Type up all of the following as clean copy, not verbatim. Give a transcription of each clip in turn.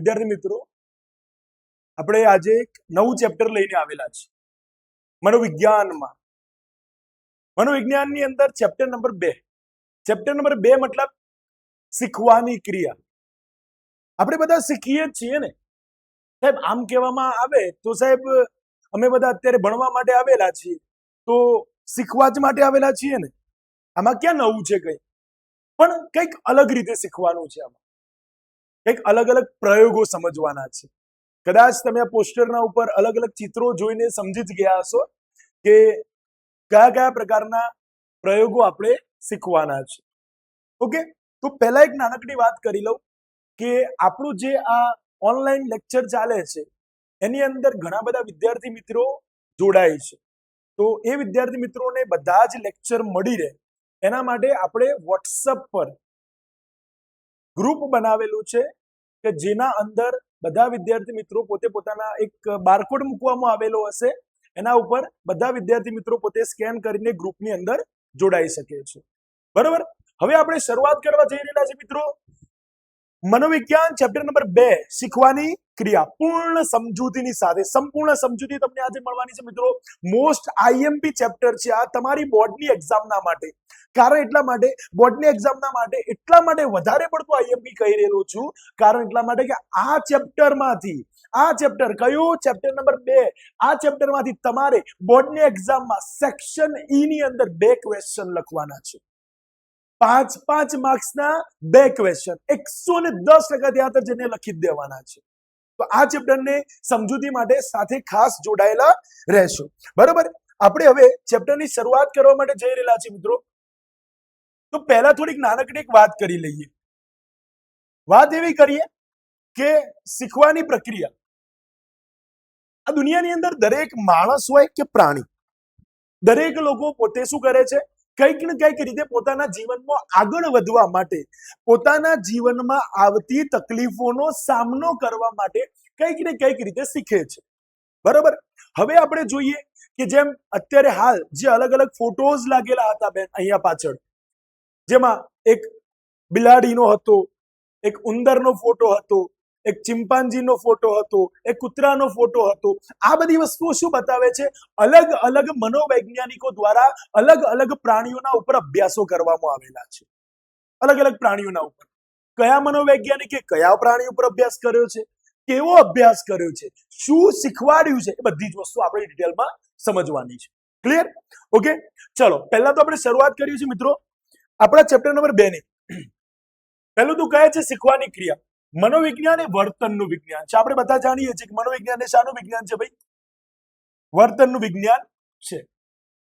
વિદ્યાર્થી મિત્રો, આપણે આજે એક નવું ચેપ્ટર લઈને આવેલા છે મનોવિજ્ઞાનમાં. મનોવિજ્ઞાનની અંદર ચેપ્ટર નંબર 2. ચેપ્ટર નંબર 2 મતલબ શીખવાની ક્રિયા. આપણે બધા શીખીએ જ છીએ ને સાહેબ. આમ કહેવામાં આવે તો સાહેબ અમે બધા અત્યારે ભણવા માટે આવેલા છીએ, તો શીખવા જ માટે આવેલા છીએ ને. આમાં ક્યાં નવું છે? પણ કંઈક અલગ રીતે શીખવાનું છે. આમાં કંઈક અલગ અલગ પ્રયોગો સમજવાના છે. કદાચ તમે આ પોસ્ટરના ઉપર અલગ અલગ ચિત્રો જોઈને સમજી જ ગયા હશો કે કયા કયા પ્રકારના પ્રયોગો આપણે શીખવાના છે. ઓકે, તો પહેલા એક નાનકડી વાત કરી લઉં કે આપણું જે આ ઓનલાઈન લેક્ચર ચાલે છે એની અંદર ઘણા બધા વિદ્યાર્થી મિત્રો જોડાય છે. તો એ વિદ્યાર્થી મિત્રોને બધા જ લેક્ચર મળી રહે એના માટે આપણે વોટ્સઅપ પર ગ્રુપ બનાવેલું છે કે જેના અંદર બધા વિદ્યાર્થી મિત્રો પોતે પોતાના એક બારકોડ મૂકવામાં આવેલો હશે. એના ઉપર બધા વિદ્યાર્થી મિત્રો પોતે સ્કેન કરીને ગ્રુપની અંદર જોડાઈ શકે છે. બરાબર. હવે આપણે શરૂઆત કરવા જઈ રહેલા છે મિત્રો મનોવિજ્ઞાન ચેપ્ટર નંબર 2 શીખવાની ક્રિયા પૂર્ણ સમજૂતીની સાથે. સંપૂર્ણ સમજૂતી તમને આજે મળવાની છે મિત્રો. મોસ્ટ આઈએમપી ચેપ્ટર છે આ તમારી બોર્ડની એક્ઝામના માટે. કારણ એટલા માટે બોર્ડની એક્ઝામના માટે એટલા માટે વધારે પડતું આઈએમપી કહી રહેલો છું. કારણ એટલા માટે કે આ ચેપ્ટરમાંથી આ ચેપ્ટર કયું? Chapter number 2. આ ચેપ્ટરમાંથી તમારે બોર્ડની એક્ઝામમાં સેક્શન ઈ ની અંદર 2 ક્વેશ્ચન લખવાના છે. 5 માર્ક્સના 2 ક્વેશ્ચન 110% ત્યાં જઈને લખી દેવાના છે. તો આ ચેપ્ટરને સમજૂતી માટે સાથે ખાસ જોડાયેલા રહેશો. બરોબર. આપણે હવે ચેપ્ટરની શરૂઆત કરવા માટે જઈ રહેલા છીએ મિત્રો. તો પહેલા થોડીક નાનકડી એક વાત કરી લઈએ. વાત એવી કરીએ કે શીખવાની પ્રક્રિયા આ દુનિયાની અંદર દરેક માણસ હોય કે પ્રાણી, દરેક લોકો પોતે શું કરે છે? કંઈક ને કંઈક રીતે પોતાના જીવનમાં આગળ વધવા માટે, પોતાના જીવનમાં આવતી તકલીફોનો સામનો કરવા માટે કંઈક ને કંઈક રીતે શીખે છે. બરાબર. હવે આપણે જોઈએ કે જેમ અત્યારે હાલ જે અલગ અલગ ફોટોઝ લાગેલા હતા બેન અહીંયા પાછળ, જેમાં એક બિલાડીનો હતો, એક ઉંદરનો ફોટો હતો, એક ચિમ્પાન્જીનો ફોટો હતો, એક કૂતરાનો ફોટો હતો. આ બધી વસ્તુઓ શું બતાવે છે? અલગ અલગ મનોવૈજ્ઞાનિકો દ્વારા અલગ અલગ પ્રાણીઓના ઉપર અભ્યાસો કરવામાં આવેલા છે. અલગ અલગ પ્રાણીઓના ઉપર કયા મનોવૈજ્ઞાનિકે કયા પ્રાણી ઉપર અભ્યાસ કર્યો છે, કેવો અભ્યાસ કર્યો છે, શું શીખવાડ્યું છે, એ બધી જ વસ્તુ આપણે ડિટેલમાં સમજવાની છે. ક્લિયર? ઓકે, ચલો પહેલા તો આપણે શરૂઆત કરીએ છીએ મિત્રો આપણા ચેપ્ટર નંબર 2 ની. પહેલું તો કહે છે શીખવાની ક્રિયા. મનોવિજ્ઞાન એ વર્તનનું વિજ્ઞાન છે. આપણે બધા જાણીએ છીએ કે મનોવિજ્ઞાન એ શાનું વિજ્ઞાન છે ભાઈ? વર્તનનું વિજ્ઞાન છે.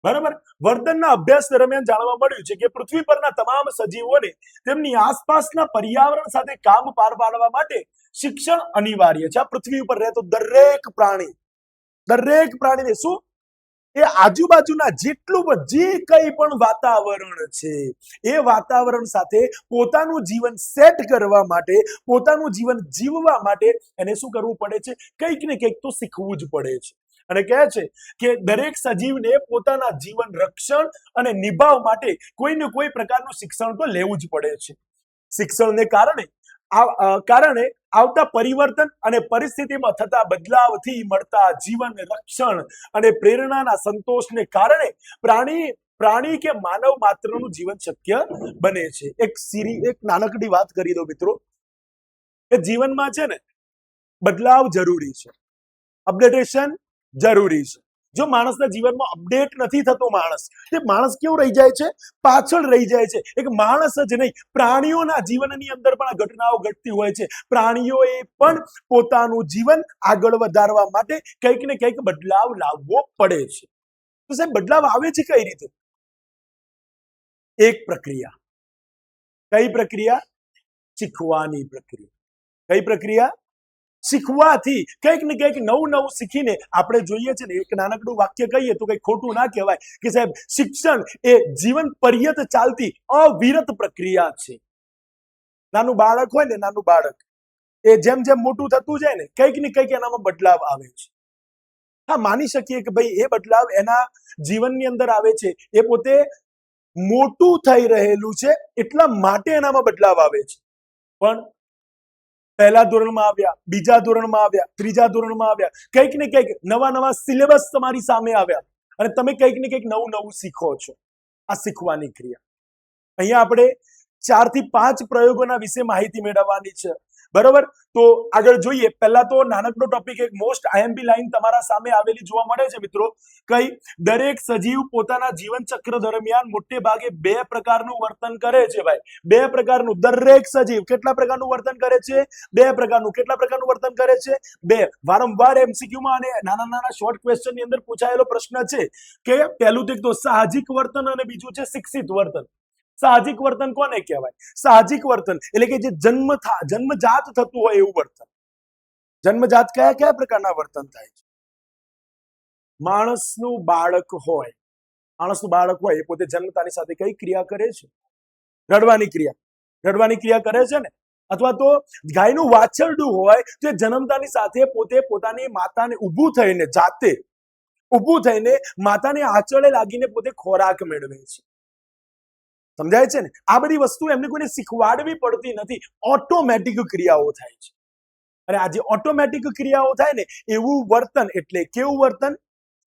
બરાબર. વર્તનના અભ્યાસ દરમિયાન જાણવા મળ્યું છે કે પૃથ્વી પરના તમામ સજીવોને તેમની આસપાસના પર્યાવરણ સાથે કામ પાર પાડવા માટે શિક્ષણ અનિવાર્ય છે. આ પૃથ્વી ઉપર રહેતો દરેક પ્રાણીને શું એ આજુબાજુના જેટલું જે કંઈ પણ વાતાવરણ છે એ વાતાવરણ સાથે પોતાનું જીવન સેટ કરવા માટે, પોતાનું જીવન જીવવા માટે એને શું કરવું પડે છે? કંઈક ને કંઈક તો શીખવું જ પડે છે. અને કહે છે કે દરેક સજીવને પોતાના જીવન રક્ષણ અને નિભાવ માટે કોઈ ને કોઈ પ્રકારનું શિક્ષણ તો લેવું જ પડે છે. શિક્ષણને કારણે આવતા પરિવર્તન અને પરિસ્થિતિમાં થતા બદલાવથી મળતા જીવન રક્ષણ અને પ્રેરણાના સંતોષને કારણે પ્રાણી કે માનવ માત્રનું જીવન શક્ય બને છે. એક નાનકડી વાત કરી દો મિત્રો કે જીવનમાં છે ને બદલાવ જરૂરી છે, અપડેટેશન જરૂરી છે. જો માણસના જીવનમાં અપડેટ નથી થતો તે માણસ કેવો રહી જાય છે? પાછળ રહી જાય છે. એક માણસ જ નહીં, પ્રાણીઓના જીવનની અંદર પણ આ ઘટનાઓ ઘટતી હોય છે. પ્રાણીઓએ પણ પોતાનું જીવન આગળ વધારવા માટે કંઈક ને કંઈક બદલાવ લાવવો પડે છે. તો સાહેબ બદલાવ આવે છે કઈ રીતે? એક પ્રક્રિયા. કઈ પ્રક્રિયા? શીખવાની પ્રક્રિયા. કઈ પ્રક્રિયા? શીખવાથી કંઈક ને કંઈક નવું શીખીને આપણે જોઈએ છે ને એક નાનકડું વાક્ય કહીએ તો કંઈ ખોટું ના કહેવાય કે સાહેબ શિક્ષણ એ જીવન પર્યંત ચાલતી અવિરત પ્રક્રિયા છે. નાનું બાળક હોય ને, નાનું બાળક એ જેમ જેમ મોટું થતું જાય ને કંઈક ને કંઈક એનામાં બદલાવ આવે છે. હા, માની શકીએ કે ભાઈ એ બદલાવ એના જીવનની અંદર આવે છે. એ પોતે મોટું થઈ રહેલું છે એટલા માટે એનામાં બદલાવ આવે છે. પણ પહેલા ધોરણમાં આવ્યા, બીજા ધોરણમાં આવ્યા, ત્રીજા ધોરણમાં આવ્યા, કંઈક ને કંઈક નવા નવા સિલેબસ તમારી સામે આવ્યા અને તમે કંઈક ને કંઈક નવું નવું શીખો છો. આ શીખવાની ક્રિયા. અહીંયા આપણે 4 થી 5 પ્રયોગોના વિશે માહિતી મેળવવાની છે. બરોબર, તો આગળ જોઈએ. પહેલા તો નાનકડો ટોપિક, એક મોસ્ટ આઈએમપી લાઈન તમારા સામે આવેલી જોવા મળે છે મિત્રો. કઈ? દરેક સજીવ પોતાના જીવન ચક્ર દરમિયાન મોટે ભાગે 2 પ્રકારનું વર્તન કરે છે ભાઈ. 2 પ્રકારનું. દરેક સજીવ કેટલા પ્રકારનું વર્તન કરે છે? 2 પ્રકારનું. કેટલા પ્રકારનું વર્તન કરે છે? 2. વારંવાર એમસીક્યુ માં અને નાના નાના શોર્ટ ક્વેશ્ચન ની અંદર પૂછાયેલો પ્રશ્ન છે કે પહેલું તો સાહજિક વર્તન અને બીજું છે શિક્ષિત વર્તન. સાહજિક વર્તન કોને કહેવાય? સાહજિક વર્તન એટલે કે જે જન્મજાત થતું હોય એવું વર્તન. જન્મજાત કયા કયા પ્રકારના વર્તન થાય છે? માણસનું બાળક હોય, એ પોતે જન્મતાની સાથે કઈ ક્રિયા કરે છે? રડવાની ક્રિયા કરે છે ને. અથવા તો ગાયનું વાછરડું હોય તો જન્મતાની સાથે પોતે પોતાની માતાને જાતે ઊભું થઈને માતાને આંચળે લાગીને પોતે ખોરાક મેળવે છે. સમજાય છે ને? આ બધી વસ્તુ એમને કોઈને શીખવાડવી પડતી નથી, ઓટોમેટિક ક્રિયાઓ થાય છે. અને આ જે ઓટોમેટિક ક્રિયાઓ થાય ને એવું વર્તન એટલે કેવું વર્તન?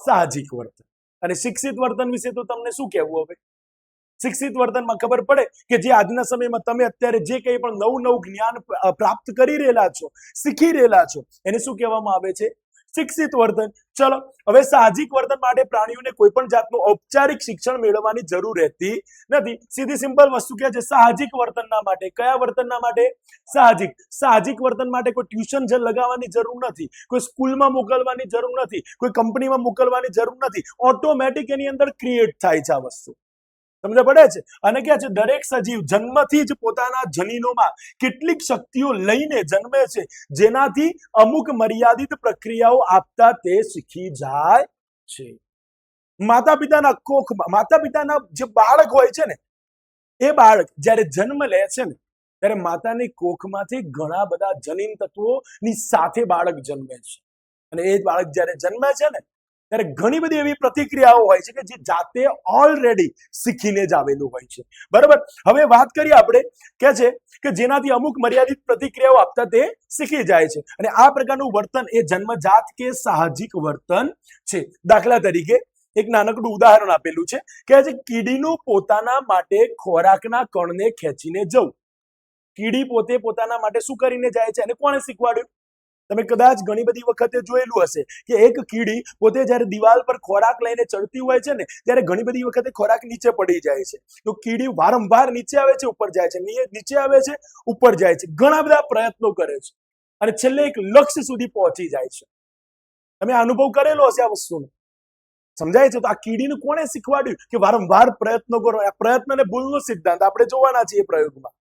સાહજિક વર્તન. અને શિક્ષિત વર્તન વિશે તો તમને શું કહેવું હવે? શિક્ષિત વર્તનમાં ખબર પડે કે જે આજના સમયમાં તમે અત્યારે જે કંઈ પણ નવું જ્ઞાન પ્રાપ્ત કરી રહેલા છો, શીખી રહેલા છો, એને શું કહેવામાં આવે છે? શિક્ષિત વર્તન. ચલો હવે સાહજિક વર્તન માટે પ્રાણીઓને કોઈ પણ જાતનું ઔપચારિક શિક્ષણ મેળવવાની જરૂર રહેતી નથી. સીધી સિમ્પલ વસ્તુ કે છે સાહજિક વર્તનના માટે. કયા વર્તનના માટે? સાહજિક વર્તન માટે કોઈ ટ્યુશન લગાવવાની જરૂર નથી, કોઈ સ્કૂલમાં મોકલવાની જરૂર નથી, કોઈ કંપનીમાં મોકલવાની જરૂર નથી. ઓટોમેટિક એની અંદર ક્રિએટ થાય છે આ વસ્તુ. સમજ પડે છે? અને કે છે દરેક સજીવ જન્મથી જ પોતાના જનીનોમાં કેટલીક શક્તિઓ લઈને જન્મે છે, જેનાથી અમુક મર્યાદિત પ્રક્રિયાઓ આપતા તે શીખી જાય છે. માતા પિતાના જે બાળક હોય છે ને, એ બાળક જ્યારે જન્મ લે છે ને ત્યારે માતાની કોખમાંથી ઘણા બધા જનીન તત્વોની સાથે બાળક જન્મે છે. અને એ બાળક જ્યારે જન્મે છે ને ત્યારે ઘણી બધી એવી પ્રતિક્રિયાઓ હોય છે કે જે જાતે ઓલરેડી શીખીને જ આવેલું હોય છે. બરાબર, હવે વાત કરીએ આપણે કે છે કે જેનાથી અમુક મર્યાદિત પ્રતિક્રિયાઓ આપતા તે શીખી જાય છે. અને આ પ્રકારનું વર્તન એ જન્મજાત કે સાહજિક વર્તન છે. દાખલા તરીકે એક નાનકડું ઉદાહરણ આપેલું છે કે છે કીડીનું પોતાના માટે ખોરાકના કણને ખેંચીને જવું. કીડી પોતે પોતાના માટે શું કરીને જાય છે અને કોણે શીખવાડ્યું? તમે કદાચ ઘણી બધી વખતે જોયેલું હશે કે એક કીડી પોતે જ્યારે દિવાલ પર ખોરાક લઈને ચડતી હોય છે ને ત્યારે ઘણી બધી વખતે ખોરાક નીચે પડી જાય છે. તો કીડી વારંવાર નીચે આવે છે, ઉપર જાય છે, નીચે આવે છે, ઉપર જાય છે, ઘણા બધા પ્રયત્નો કરે છે અને છેલ્લે એક લક્ષ્ય સુધી પહોંચી જાય છે. તમે અનુભવ કરેલો હશે આ વસ્તુનો. સમજાય છે? તો આ કીડીને કોણે શીખવાડ્યું કે વારંવાર પ્રયત્નો કરો? આ પ્રયત્ન અને ભૂલનો સિદ્ધાંત આપણે જોવાના છીએ પ્રયોગમાં.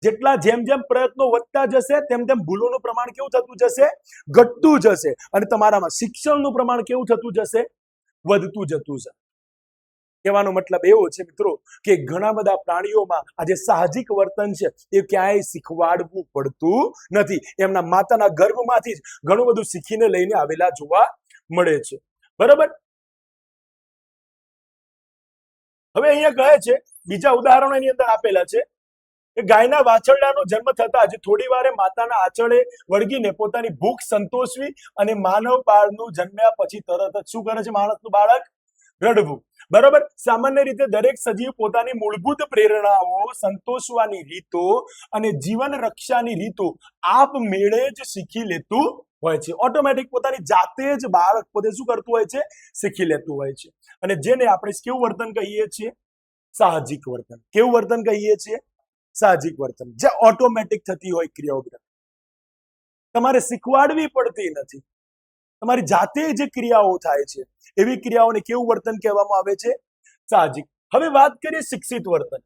જેટલા જેમ પ્રયત્નો વધતા જશે તેમ ભૂલોનું પ્રમાણ કેવું થતું જશે? ઘટતું જશે. અને તમારામાં શિક્ષણનું પ્રમાણ કેવું થતું જશે? વધતું જતું જશે. કહેવાનો મતલબ એવો છે મિત્રો કે ઘણા બધા પ્રાણીઓમાં આ જે સાહજિક વર્તન છે એ ક્યાંય શીખવાડવું પડતું નથી. એમના માતાના ગર્ભમાંથી જ ઘણું બધું શીખીને લઈને આવેલા જોવા મળે છે. બરાબર, હવે અહીંયા કહે છે બીજા ઉદાહરણો એની અંદર આપેલા છે કે ગાયના વાછરડાનો જન્મ થતા જ થોડી વારે માતાના આંચળે વળગીને પોતાની ભૂખ સંતોષવી અને માનવ બાળનું જન્મ્યા પછી તરત જ શું કરે છે માણસનું બાળક? રડવું. બરાબર, સામાન્ય રીતે દરેક સજીવ પોતાની મૂળભૂત પ્રેરણાઓ, સંતોષવાની રીતો અને જીવન રક્ષાની રીતો આપમેળે જ શીખી લેતું હોય છે. ઓટોમેટિક પોતાની જાતે જ બાળક પોતે શું કરતું હોય છે? શીખી લેતું હોય છે. અને જેને આપણે કેવું વર્તન કહીએ છીએ? સાહજિક વર્તન. કેવું વર્તન કહીએ છીએ? સાહજિક વર્તન. જે ઓટોમેટિક થતી હોય ક્રિયાઓ, તમારે શીખવાડવી પડતી નથી, તમારી જાતે જે ક્રિયાઓ થાય છે એવી ક્રિયાઓને કેવું વર્તન કહેવામાં આવે છે? સાહજિક. હવે વાત કરીએ શિક્ષિત વર્તન.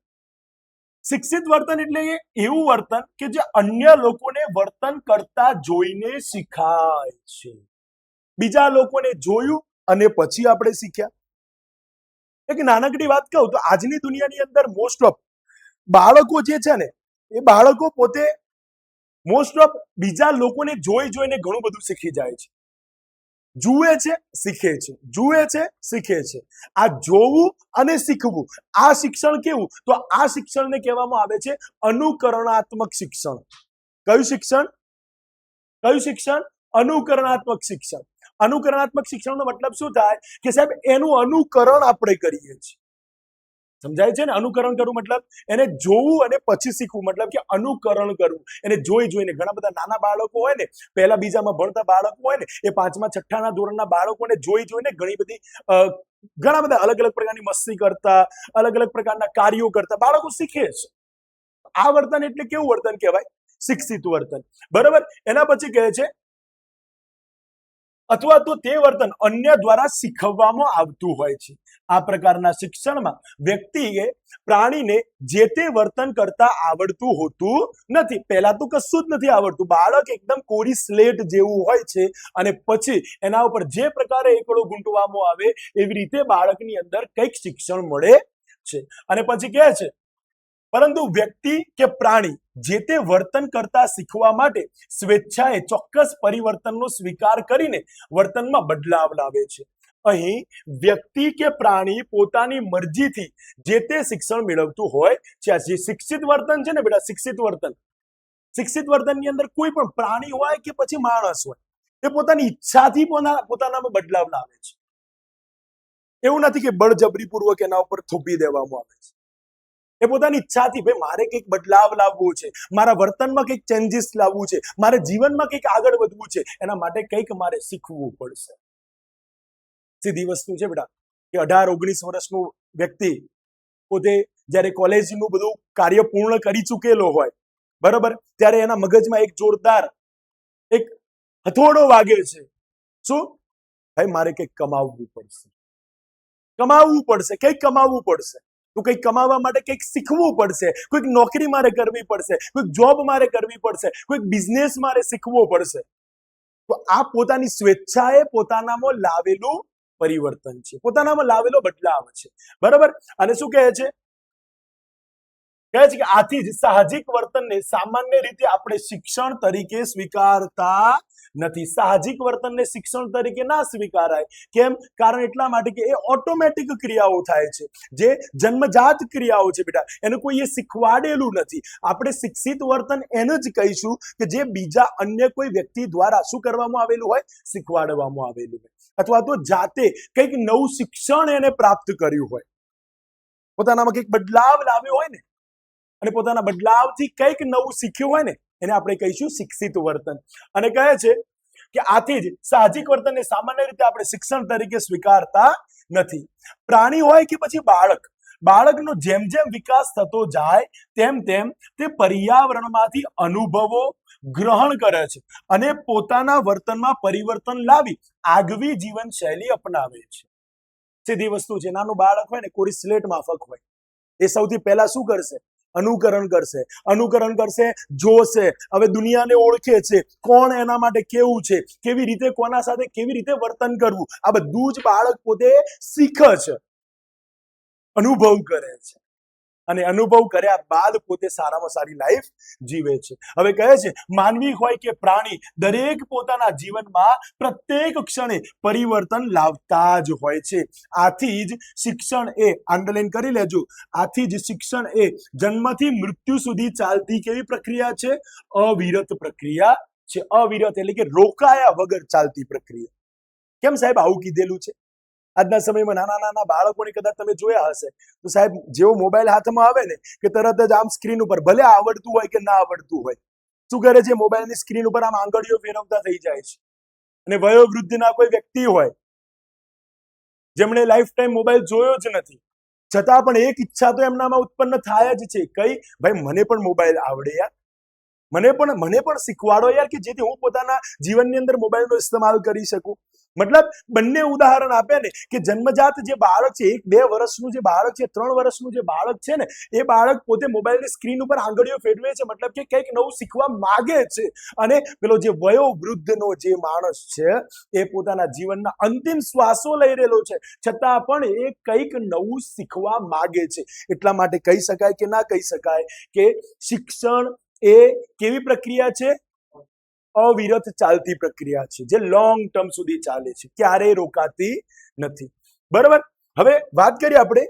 શિક્ષિત વર્તન એટલે એવું વર્તન કે જે અન્ય લોકોને વર્તન કરતા જોઈને શીખાય છે. બીજા લોકોને જોયું અને પછી આપણે શીખ્યા. એક નાનકડી વાત કહું તો આજની દુનિયાની અંદર મોસ્ટ ઓફ બાળકો જે છે ને એ બાળકો પોતે મોસ્ટ ઓફ બીજા લોકોને જોઈને ઘણું બધું શીખી જાય છે. જુએ છે, શીખે છે, જુએ છે, શીખે છે. આ જોવું અને શીખવું, આ શિક્ષણ કેવું? તો આ શિક્ષણને કહેવામાં આવે છે અનુકરણાત્મક શિક્ષણ. કયું શિક્ષણ? કયું શિક્ષણ? અનુકરણાત્મક શિક્ષણ. અનુકરણાત્મક શિક્ષણનો મતલબ શું થાય કે સાહેબ એનું અનુકરણ આપણે કરીએ છીએ. સમજાય છે ને? અનુકરણ કરવું મતલબ એને જોવું અને પછી શીખવું, મતલબ કે અનુકરણ કરવું. એને જોઈને ઘણા બધા નાના બાળકો હોય ને, પહેલા બીજામાં ભણતા બાળકો હોય ને, એ 5મા 6ના ધોરણના બાળકોને જોઈને ઘણી બધી ઘણા બધા અલગ અલગ પ્રકારની મસ્તી કરતા, અલગ અલગ પ્રકારના કાર્યો કરતા બાળકો શીખે છે. આ વર્તન એટલે કેવું વર્તન કહેવાય? શિક્ષિત વર્તન. બરાબર. એના પછી કહે છે અથવા તો તે વર્તન અન્ય દ્વારા શીખવવામાં આવતું હોય છે. આ પ્રકારના શિક્ષણમાં વ્યક્તિએ પ્રાણીને જે તે વર્તન કરતા આવડતું હોતું નથી. પહેલા તો કશું જ નથી આવડતું. બાળક એકદમ કોરી સ્લેટ જેવું હોય છે અને પછી એના ઉપર જે પ્રકારે એકડો ગૂંટવામાં આવે એવી રીતે બાળકની અંદર કંઈક શિક્ષણ મળે છે. અને પછી કહે છે પરંતુ વ્યક્તિ કે પ્રાણી જે તે વર્તન કરતા શીખવા માટે સ્વેચ્છાએ ચોક્કસ પરિવર્તનનો સ્વીકાર કરીને વર્તનમાં બદલાવ લાવે છે. અહીં વ્યક્તિ કે પ્રાણી પોતાની મરજીથી જે તે શિક્ષણ મેળવતું હોય છે. જે શિક્ષિત વર્તન છે ને બેટા, શિક્ષિત વર્તનની અંદર કોઈ પણ પ્રાણી હોય કે પછી માણસ હોય, એ પોતાની ઈચ્છાથી પોતાનામાં બદલાવ લાવે છે. એવું નથી કે બળજબરીપૂર્વક એના ઉપર થોપી દેવામાં આવે છે. એ પોતાની ઈચ્છાથી, ભાઈ મારે કંઈક બદલાવ લાવવો છે, મારા વર્તનમાં કંઈક ચેન્જીસ લાવવું છે, મારે જીવનમાં કંઈક આગળ વધવું છે, એના માટે કંઈક મારે શીખવું પડશે. સીધી વસ્તુ છે બેટા કે 18-19 વર્ષનું વ્યક્તિ પોતે જ્યારે કોલેજનું બધું કાર્ય પૂર્ણ કરી ચૂકેલો હોય, બરાબર, ત્યારે એના મગજમાં એક જોરદાર એક હથોડો વાગે છે. શું? ભાઈ મારે કંઈક કમાવવું પડશે, કંઈક કમાવવું પડશે. તો કંઈક કમાવા માટે કંઈક શીખવું પડશે. કોઈક નોકરી મારે કરવી પડશે, કોઈક જોબ મારે કરવી પડશે, કોઈક બિઝનેસ મારે શીખવો પડશે. તો આ પોતાની સ્વેચ્છાએ પોતાનામાં લાવેલું પરિવર્તન છે, પોતાનામાં લાવેલો બદલાવ છે. બરાબર. અને શું કહે છે કે આથી જ સાહજિક વર્તનને સામાન્ય રીતે આપણે શિક્ષણ તરીકે સ્વીકારતા નથી. સાહજિક વર્તનને શિક્ષણ તરીકે ના સ્વીકારાય. કેમ? કારણ એટલા માટે કે એ ઓટોમેટિક ક્રિયાઓ થાય છે, જે જન્મજાત ક્રિયાઓ છે બેટા, એને કોઈએ શીખવાડેલું નથી. આપણે શિક્ષિત વર્તન એને જ કહીશું કે જે બીજા અન્ય કોઈ વ્યક્તિ દ્વારા શું કરવામાં આવેલું હોય? શીખવાડવામાં આવેલું હોય, અથવા તો જાતે કંઈક નવું શિક્ષણ એને પ્રાપ્ત કર્યું હોય, પોતાનામાં કંઈક બદલાવ લાવ્યો હોય ને, અને પોતાના બદલાવથી કંઈક નવું શીખ્યું હોય ને, એને આપણે કહીશું શિક્ષિત વર્તન. અને કહે છે કે આથી જ સાહજિક વર્તનને સામાન્ય રીતે આપણે શિક્ષણ તરીકે સ્વીકારતા નથી. પ્રાણી હોય કે પછી બાળકનો જેમ જેમ વિકાસ થતો જાય તેમ તેમ તે પર્યાવરણમાંથી અનુભવો ગ્રહણ કરે છે અને પોતાના વર્તનમાં પરિવર્તન લાવી આગવી જીવનશૈલી અપનાવે છે. સીધી વસ્તુ છે. નાનું બાળક હોય ને, કોરી સ્લેટ માફક હોય, એ સૌથી પહેલા શું કરશે? અનુકરણ કરશે, જોશે, હવે દુનિયાને ઓળખે છે, કોણ એના માટે કેવું છે, કેવી રીતે કોના સાથે કેવી રીતે વર્તન કરવું, આ બધું જ બાળક પોતે શીખે છે, અનુભવ કરે છે. અને અનુભવ કર્યા બાદ પોતે સારામાં સારી લાઈફ જીવે છે. હવે કહે છે માનવી હોય કે પ્રાણી, દરેક પોતાના જીવનમાં પ્રત્યેક ક્ષણે પરિવર્તન લાવતા જ હોય છે. આથી જ શિક્ષણ એ, અંડરલાઈન કરી લેજો, આથી જ શિક્ષણ એ જન્મથી મૃત્યુ સુધી ચાલતી કેવી પ્રક્રિયા છે? અવિરત પ્રક્રિયા છે. અવિરત એટલે કે રોકાયા વગર ચાલતી પ્રક્રિયા. કેમ સાહેબ આવું કીધેલું છે? આજના સમયમાં નાના નાના બાળકોને કદાચ તમે જોયા હશે તો સાહેબ જેવો મોબાઈલ હાથમાં આવે ને કે તરત જ આમ સ્ક્રીન ઉપર, ભલે આવડતું હોય કે ના આવડતું હોય, શું કરે છે? મોબાઈલની સ્ક્રીન ઉપર આમ આંગળીઓ ફેરવતા થઈ જાય છે. અને વયોવૃદ્ધના કોઈ વ્યક્તિ હોય જેમણે લાઈફ ટાઈમ મોબાઈલ જોયો જ નથી, છતાં પણ એક ઈચ્છા તો એમનામાં ઉત્પન્ન થાય જ છે. કઈ? ભાઈ મને પણ મોબાઈલ આવડે યાર, મને પણ શીખવાડો યાર, કે જેથી હું પોતાના જીવનની અંદર મોબાઈલનો ઇસ્તેમાલ કરી શકું. મતલબ બંને ઉદાહરણ આપે ને કે જન્મજાત જે બાળક છે, 1-2 વર્ષનું જે બાળક છે, 3 વર્ષનું જે બાળક છે ને, એ બાળક પોતે મોબાઈલની સ્ક્રીન ઉપર આંગળીઓ ફેરવે છે, મતલબ કે કંઈક નવું શીખવા માંગે છે. અને પેલો જે વયોવૃદ્ધનો જે માણસ છે, એ પોતાના જીવનના અંતિમ શ્વાસો લઈ રહેલો છે, છતાં પણ એ કંઈક નવું શીખવા માંગે છે. એટલા માટે કહી શકાય કે ના કહી શકાય કે શિક્ષણ એ કેવી પ્રક્રિયા છે? અવિરત ચાલતી પ્રક્રિયા છે, જે લોંગ ટર્મ સુધી ચાલે છે, ક્યારેય રોકાતી નથી. બરાબર. હવે વાત કરીએ આપણે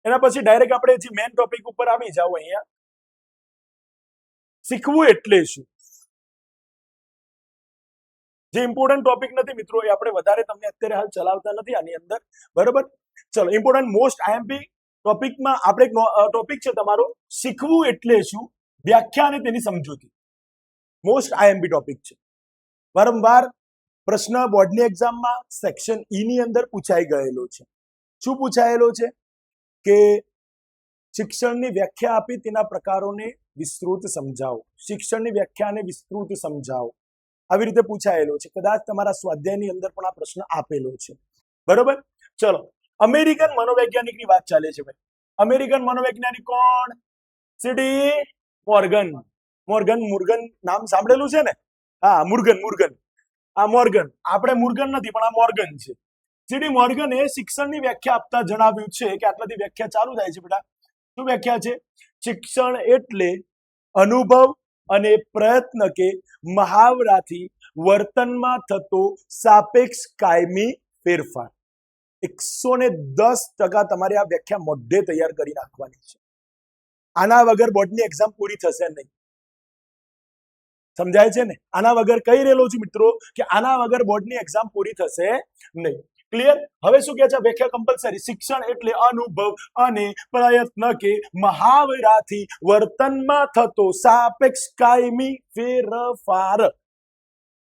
એના પછી ડાયરેક્ટ આપણે જે મેઇન ટોપિક ઉપર આવી જાવ અહીંયા, શીખવું એટલે શું. જે ઇમ્પોર્ટન્ટ ટોપિક નથી મિત્રો, એ આપણે વધારે તમને અત્યારે હાલ ચલાવતા નથી આની અંદર, બરોબર. ચલો, ઇમ્પોર્ટન્ટ મોસ્ટ આઈએમપી ટોપિકમાં આપણે એક ટોપિક છે તમારો શીખવું એટલે શું, વ્યાખ્યા અને તેની સમજૂતી. મોસ્ટ આઈએમપી ટોપિક છે. વારંવાર પ્રશ્ન બોર્ડની એક્ઝામમાં સેક્શન ઈ ની અંદર પૂછાઈ ગયેલો છે. શું પૂછાયેલો છે કે શિક્ષણની વ્યાખ્યા આપી તેના પ્રકારોને વિસ્તૃત સમજાવો, શિક્ષણની વ્યાખ્યાને વિસ્તૃત સમજાવો, આવી રીતે પૂછાયેલો છે. કદાચ તમારા સ્વાધ્યાયની અંદર પણ આ પ્રશ્ન આપેલો છે, બરોબર. ચલો, અમેરિકન મનોવૈજ્ઞાનિકની વાત ચાલે છે ભાઈ. અમેરિકન મનોવૈજ્ઞાનિક કોણ? સીડી મોર્ગન. મુર્ગન નામ સાંભળેલું છે ને? હા, મુર્ગન. આ મોર્ગન, આપણે મુર્ગન નથી પણ આ મોર્ગન છે. સીડી મોર્ગને શિક્ષણની વ્યાખ્યા આપતા જણાવ્યું છે કે આટલાથી વ્યાખ્યા ચાલુ થાય છે બેટા. શું વ્યાખ્યા છે? શિક્ષણ એટલે અનુભવ અને પ્રયત્ન કે મહાવરાથી વર્તનમાં થતો સાપેક્ષ કાયમી ફેરફાર. 110% તમારે આ વ્યાખ્યા મોઢે તૈયાર કરી નાખવાની છે. આના વગર બોર્ડની એક્ઝામ પૂરી થશે નહીં. સમજાય છે ને? આના વગર કહી રહેલો છું મિત્રો કે આના વગર બોર્ડની એક્ઝામ પૂરી થશે નહીં. ક્લિયર? હવે શું કહે છે? વ્યાખ્યા કમ્પલસરી. શિક્ષણ એટલે અનુભવ અને પ્રયત્ન કે મહાવરાથી વર્તનમાં થતો સાપેક્ષ કાયમી ફેરફાર.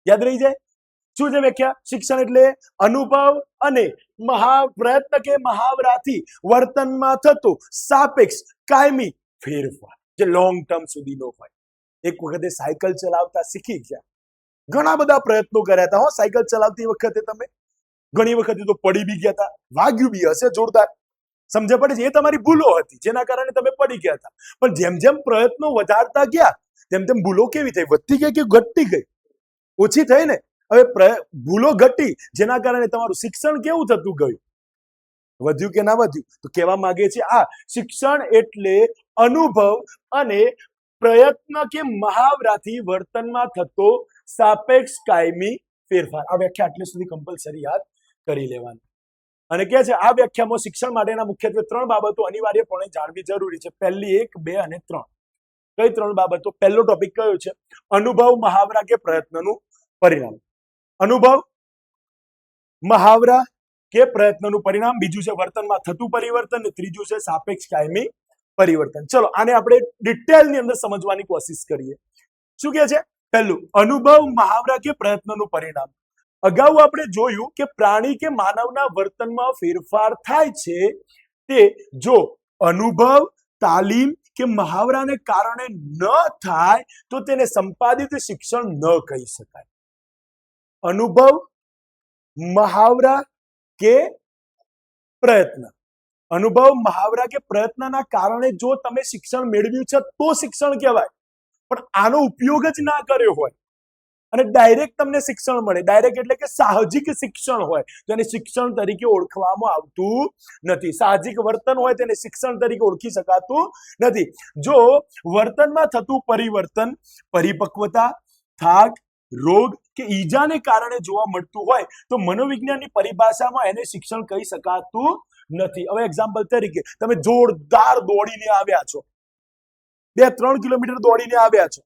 યાદ રહી જાય? શું છે વ્યાખ્યા? શિક્ષણ એટલે અનુભવ અને પ્રયત્ન કે મહાવરાથી વર્તનમાં થતો સાપેક્ષ કાયમી ફેરફાર, જે લોંગ ટર્મ સુધીનો હોય. એક વખતે સાયકલ ચલાવતા શીખી ગયા, ઘણા બધા પ્રયત્નો કર્યા હતા. સાયકલ ચલાવતી વખતે તમે ઘણી વખતે તો પડી બી ગયા હતા, વાગ્યું બી હશે જોરદાર. સમજ પડે છે? એ તમારી ભૂલો હતી જેના કારણે તમે પડી ગયા હતા. પણ જેમ જેમ પ્રયત્નો વધારતા ગયા તેમ તેમ ભૂલો કેવી થઈ? વધતી ગઈ કે ઘટતી ગઈ? ઓછી થઈ ને. હવે ભૂલો ઘટી જેના કારણે તમારું શિક્ષણ કેવું થતું ગયું? વધ્યું કે ના વધ્યું? તો કહેવા માંગે છે આ શિક્ષણ એટલે અનુભવ અને પ્રયત્ન કે મહાવરાથી વર્તનમાં થતો સાપેક્ષ કાયમી ફેરફાર. આ વ્યાખ્યા આટલે સુધી કમ્પલસરી યાદ કરી લેવાની. અને કહે છે આ વ્યાખ્યામાં શિક્ષણ માટેના મુખ્યત્વે 3 બાબતો અનિવાર્યપણે જાણવી જરૂરી છે. પહેલી 1, 2 અને 3. કઈ 3 બાબતો? પહેલો ટોપિક કયો છે? અનુભવ, મહાવરા કે પ્રયત્નનું પરિણામ. અનુભવ, મહાવરા કે પ્રયત્નનું પરિણામ. બીજું છે વર્તનમાં થતું પરિવર્તન. ત્રીજું છે સાપેક્ષ કાયમી પરિવર્તન. ચલો, આને આપણે ડિટેલની અંદર સમજવાની કોશિશ કરીએ. શું કહે છે? પહેલું, અનુભવ, મહાવરા કે પ્રયત્નનું પરિણામ. અગાઉ આપણે જોયું કે પ્રાણી કે માનવના વર્તનમાં ફેરફાર થાય છે તે જો અનુભવ, તાલીમ કે મહાવરાને કારણે ન થાય તો તેને સંપાદિત શિક્ષણ ન કહી શકાય. અનુભવ, મહાવરા કે પ્રયત્ન. અનુભવ, મહાવરા કે પ્રયત્નના કારણે જો તમે શિક્ષણ મેળવ્યું છે તો શિક્ષણ કહેવાય. પણ આનો ઉપયોગ જ ના કર્યો હોય અને ડાયરેક્ટ તમને શિક્ષણ મળે, ડાયરેક્ટ એટલે કે સાહજિક શિક્ષણ હોય તો એને શિક્ષણ તરીકે ઓળખવામાં આવતું નથી. સાહજિક વર્તન હોય તેને શિક્ષણ તરીકે ઓળખી શકાતું નથી. જો વર્તનમાં થતું પરિવર્તન પરિપક્વતા, થાક, રોગ કે ઈજાને કારણે જોવા મળતું હોય તો મનોવિજ્ઞાનની પરિભાષામાં એને શિક્ષણ કહી શકાતું નથી. હવે એક્ઝામ્પલ તરીકે તમે જોરદાર દોડીને આવ્યા છો, 2-3 કિલોમીટર દોડીને આવ્યા છો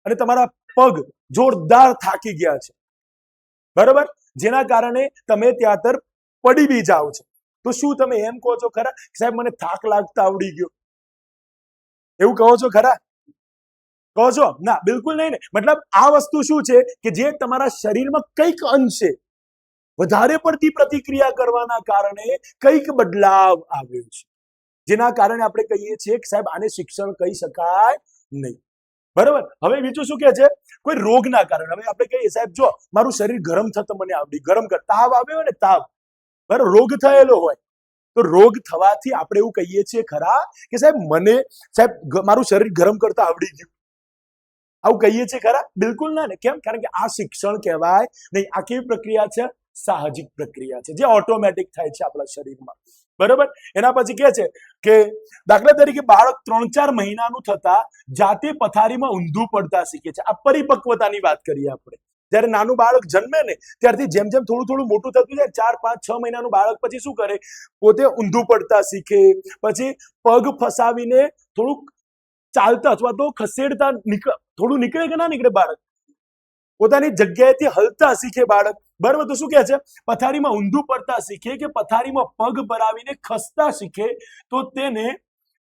અને તમારા પગ જોરદાર થાકી ગયા છે, બરોબર, જેના કારણે તમે ત્યાં તર પડી બી જાઓ છો. તો શું તમે એમ કહો છો ખરા સાહેબ મને થાક લાગતા આવડી ગયો? એવું કહો છો ખરા? કહો છો? ના, બિલકુલ નહીં ને. મતલબ આ વસ્તુ શું છે કે જે તમારા શરીરમાં કંઈક અંશે વધારે પડતી પ્રતિક્રિયા કરવાના કારણે કંઈક બદલાવ આવ્યો છે, જેના કારણે આપણે કહીએ છીએ કે સાહેબ આને શિક્ષણ કહી શકાય નહીં. બરોબર. હવે બીજું શું કે છે? કોઈ રોગના કારણે. હવે આપણે કહીએ સાહેબ જો મારું શરીર ગરમ થતું મને આવડી, ગરમ કર, તાવ આવ્યો ને, તાવ, બરોબર, રોગ થયેલો હોય તો રોગ થવાથી આપણે એવું કહીએ છીએ ખરા કે સાહેબ મને સાહેબ મારું શરીર ગરમ કરતા આવડી ગયું? આવું કહીએ છીએ ખરા? બિલકુલ ના ને. કેમ? કારણ કે આ શિક્ષણ કહેવાય નહીં. આ કેવી પ્રક્રિયા છે? સાહજિક પ્રક્રિયા છે, જે ઓટોમેટિક થાય છે આપણા શરીરમાં. બરોબર. એના પછી કે છે કે દાખલા તરીકે બાળક 3-4 મહિનાનું થતા જાતે પથારીમાં ઊંધું પડતા શીખે છે. આ પરિપક્વતાની વાત કરીએ આપણે. જ્યારે નાનું બાળક જન્મે ને ત્યારથી જેમ જેમ થોડું થોડું મોટું થતું જાય, 4, 5, 6 મહિનાનું બાળક પછી શું કરે, પોતે ઊંધું પડતા શીખે, પછી પગ ફસાવીને થોડુંક ચાલતા અથવા તો ખસેડતા થોડું નીકળે કે ના નીકળે, બાળક પોતાની જગ્યાએથી હલતા શીખે બાળક, બરાબર. તો શું કહે છે, પથારીમાં ઊંધું પડતા શીખે કે પથારીમાં પગ ભરાવીને ખસતા શીખે, તો તેને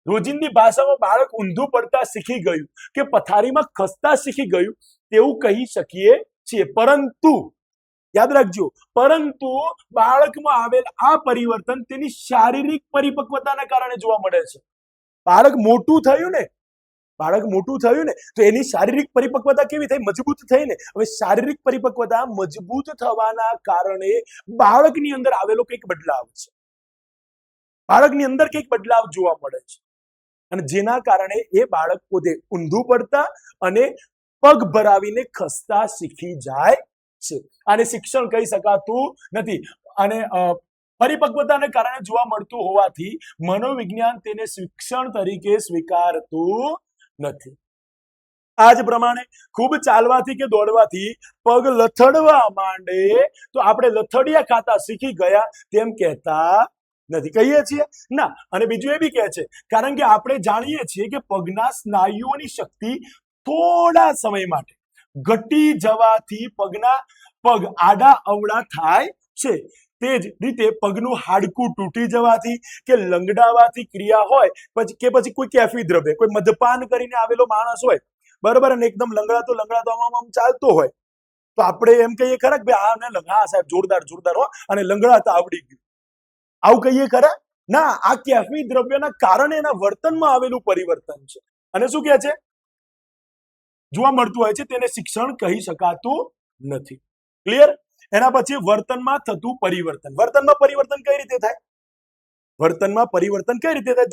રોજિંદી ભાષામાં બાળક ઊંધું પડતા શીખી ગયું કે પથારીમાં ખસતા શીખી ગયું તેવું કહી શકીએ છીએ. પરંતુ યાદ રાખજો, પરંતુ બાળકમાં આવેલ આ પરિવર્તન તેની શારીરિક પરિપક્વતાના કારણે જોવા મળે છે. બાળક મોટું થયું ને તો એની શારીરિક પરિપક્વતા કેવી થઈ, મજબૂત થઈ ને. હવે શારીરિક પરિપક્વતા મજબૂત થવાના કારણે બાળકની અંદર આવેલો કંઈક બદલાવ છે, બાળકની અંદર કંઈક બદલાવ જોવા મળે છે, અને જેના કારણે એ બાળક પોતે ઊંધું પડતા અને પગ ભરાવીને ખસતા શીખી જાય છે. આને શિક્ષણ કહી શકાતું નથી, અને પરિપક્વતાને કારણે જોવા મળતું હોવાથી મનોવિજ્ઞાન તેને શિક્ષણ તરીકે સ્વીકારતું નથી. આ જ પ્રમાણે ખૂબ ચાલવાથી કે દોડવાથી પગ લથડવા માંડે તો આપણે લથડિયા ખાતા શીખી ગયા તેમ કહેતા નથી, કહીએ છીએ ના. અને બીજું એ બી કહે છે, કારણ કે આપણે જાણીએ છીએ કે પગના સ્નાયુઓની શક્તિ થોડા સમય માટે ઘટી જવાથી પગ આડા અવળા થાય છે. તે જ રીતે પગનું હાડકું તૂટી જવાથી કે લંગડાવાથી ક્રિયા હોય, પછી કોઈ કેફી દ્રવ્ય, કોઈ મદ્યપાન કરીને આવેલો માણસ હોય, બરોબર, અને એકદમ લંગડાતો આમ ચાલતો હોય, તો આપણે એમ કહીએ ખરા કે ભાઈ હા સાહેબ જોરદાર હો, અને લંગડાતા આવડી ગયું, આવું કહીએ ખરા? ના. આ કેફી દ્રવ્યના કારણે એના વર્તનમાં આવેલું પરિવર્તન છે, અને શું કહે છે, જોવા મળતું હોય છે, તેને શિક્ષણ કહી શકાતું નથી. ક્લિયર? એના પછી વર્તનમાં થતું પરિવર્તન. વર્તનમાં પરિવર્તન કઈ રીતે થાય?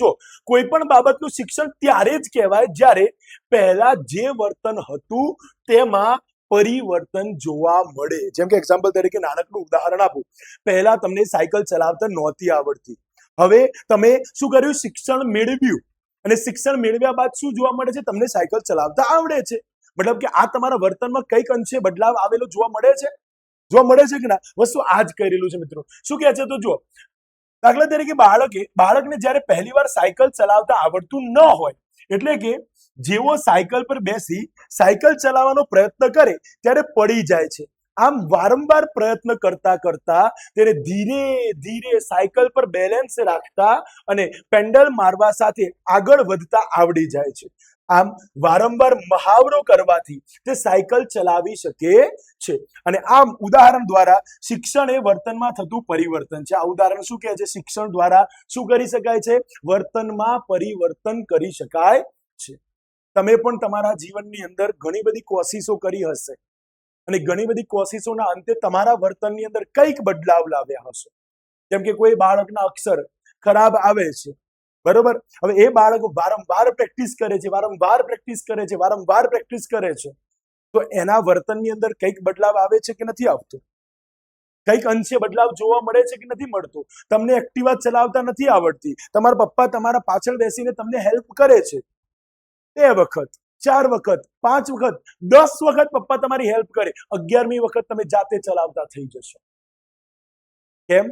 જો કોઈ પણ બાબતનું શિક્ષણ ત્યારે જ કહેવાય જ્યારે પહેલા જે વર્તન હતું તેમાં પરિવર્તન જોવા મળે. જેમ કે એક્ઝામ્પલ તરીકે નાનકડું ઉદાહરણ આપું, પહેલા તમને સાયકલ ચલાવતા નહોતી આવડતી, હવે તમે શું કર્યું, શિક્ષણ મેળવ્યું, અને શિક્ષણ મેળવ્યા બાદ શું જોવા મળે છે, તમને સાયકલ ચલાવતા આવડે છે. મતલબ કે આ તમારા વર્તનમાં કઈક અંશે બદલાવ આવેલો જોવા મળે છે કે ના? વસ્તુ આ જ કરેલું છે મિત્રો. શું કહે છે, તો જો દાખલા તરીકે બાળકને જ્યારે પહેલી વાર સાયકલ ચલાવતા આવડતું ન હોય, એટલે કે જેવો સાયકલ પર બેસી સાયકલ ચલાવવાનો પ્રયત્ન કરે ત્યારે પડી જાય છે. આમ વારંવાર પ્રયત્ન કરતા તેને ધીરે ધીરે સાયકલ પર બેલેન્સ રાખતા અને પેન્ડલ મારવા સાથે આગળ વધતા આવડી જાય છે. આમ વારંવાર મહાવરો કરવાથી તે સાયકલ ચલાવી શકે છે. અને આમ ઉદાહરણ દ્વારા શિક્ષણ એ વર્તનમાં થતું પરિવર્તન છે. આ ઉદાહરણ શું કહે છે, શિક્ષણ દ્વારા શું કરી શકાય છે, વર્તનમાં પરિવર્તન કરી શકાય છે. તમે પણ તમારા જીવનની અંદર ઘણી બધી કોશિશો કરી હશે, અને ઘણી બધી કોશિશોના અંતે તમારા વર્તનની અંદર કંઈક બદલાવ લાવ્યા હશે. જેમ કે કોઈ બાળકના અક્ષર ખરાબ આવે છે, બરોબર, હવે એ બાળક વારંવાર પ્રેક્ટિસ કરે છે, તો એના વર્તનની અંદર કંઈક બદલાવ આવે છે કે નથી આવતો? કંઈક અંશે બદલાવ જોવા મળે છે કે નથી મળતો? તમને એક્ટિવા ચલાવતા નથી આવડતી, તમારા પપ્પા તમારા પાછળ બેસીને તમને હેલ્પ કરે છે, 2 વખત 4 વખત 5 વખત 10 વખત પપ્પા તમારી હેલ્પ કરે, 11મી વખત તમે જાતે ચલાવતા થઈ જશો. કેમ?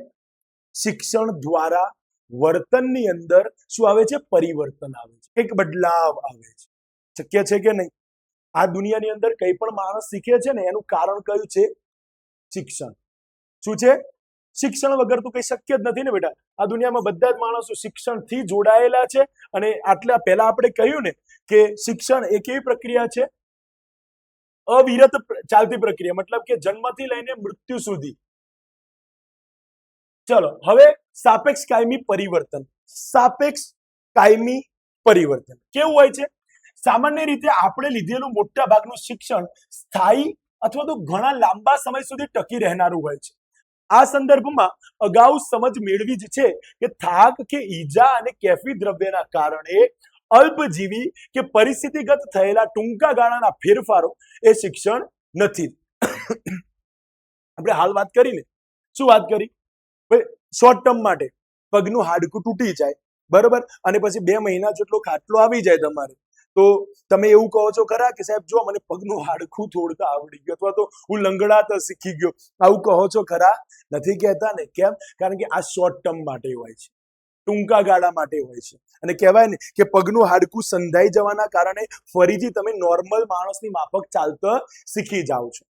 શિક્ષણ દ્વારા વર્તનની અંદર શું આવે છે, પરિવર્તન આવે છે, એક બદલાવ આવે છે. શક્ય છે કે નહીં? આ દુનિયાની અંદર કંઈ પણ માણસ શીખે છે ને એનું કારણ કયું છે? શિક્ષણ. શું છે? શિક્ષણ વગર તો કઈ શક્ય જ નથી ને બેટા. આ દુનિયામાં બધા જ માણસો શિક્ષણથી જોડાયેલા છે. અને આટલા પહેલા આપણે કહ્યું ને કે શિક્ષણ એક એવી પ્રક્રિયા છે, અવિરત ચાલતી પ્રક્રિયા, મતલબ કે જન્મથી લઈને મૃત્યુ સુધી. ચલો હવે સાપેક્ષ કાયમી પરિવર્તન કેવું હોય છે? સામાન્ય રીતે આપણે લીધેલું મોટા ભાગનું શિક્ષણ સ્થાયી અથવા તો ઘણા લાંબા સમય સુધી ટકી રહેનારું હોય છે. આ સંદર્ભમાં અગાઉ સમજ મેળવી જ છે કે થાક કે ઈજા અને કેફી દ્રવ્યના કારણે અલ્પજીવી કે પરિસ્થિતિગત થયેલા ટૂંકા ગાળાના ફેરફારો એ શિક્ષણ નથી. આપણે હાલ વાત કરીને શું વાત કરી? શોર્ટ ટર્મ માટે પગનું હાડકું તૂટી જાય, બરોબર, અને પછી 2 મહિના જેટલો ખાટલો આવી જાય તમારે, તો તમે એવું કહો છો ખરા કે સાહેબ જો મને પગનું હાડકું તોડતા આવડી ગયું અથવા તો હું લંગડાતા શીખી ગયો, આવું કહો છો ખરા? નથી કહેતા ને. કેમ? કારણ કે આ શોર્ટ ટર્મ માટે હોય છે, ટૂંકા ગાળા માટે હોય છે. અને કહેવાય ને કે પગનું હાડકું સંધાઈ જવાના કારણે ફરીથી તમે નોર્મલ માણસની માફક ચાલતા શીખી જાઓ છો.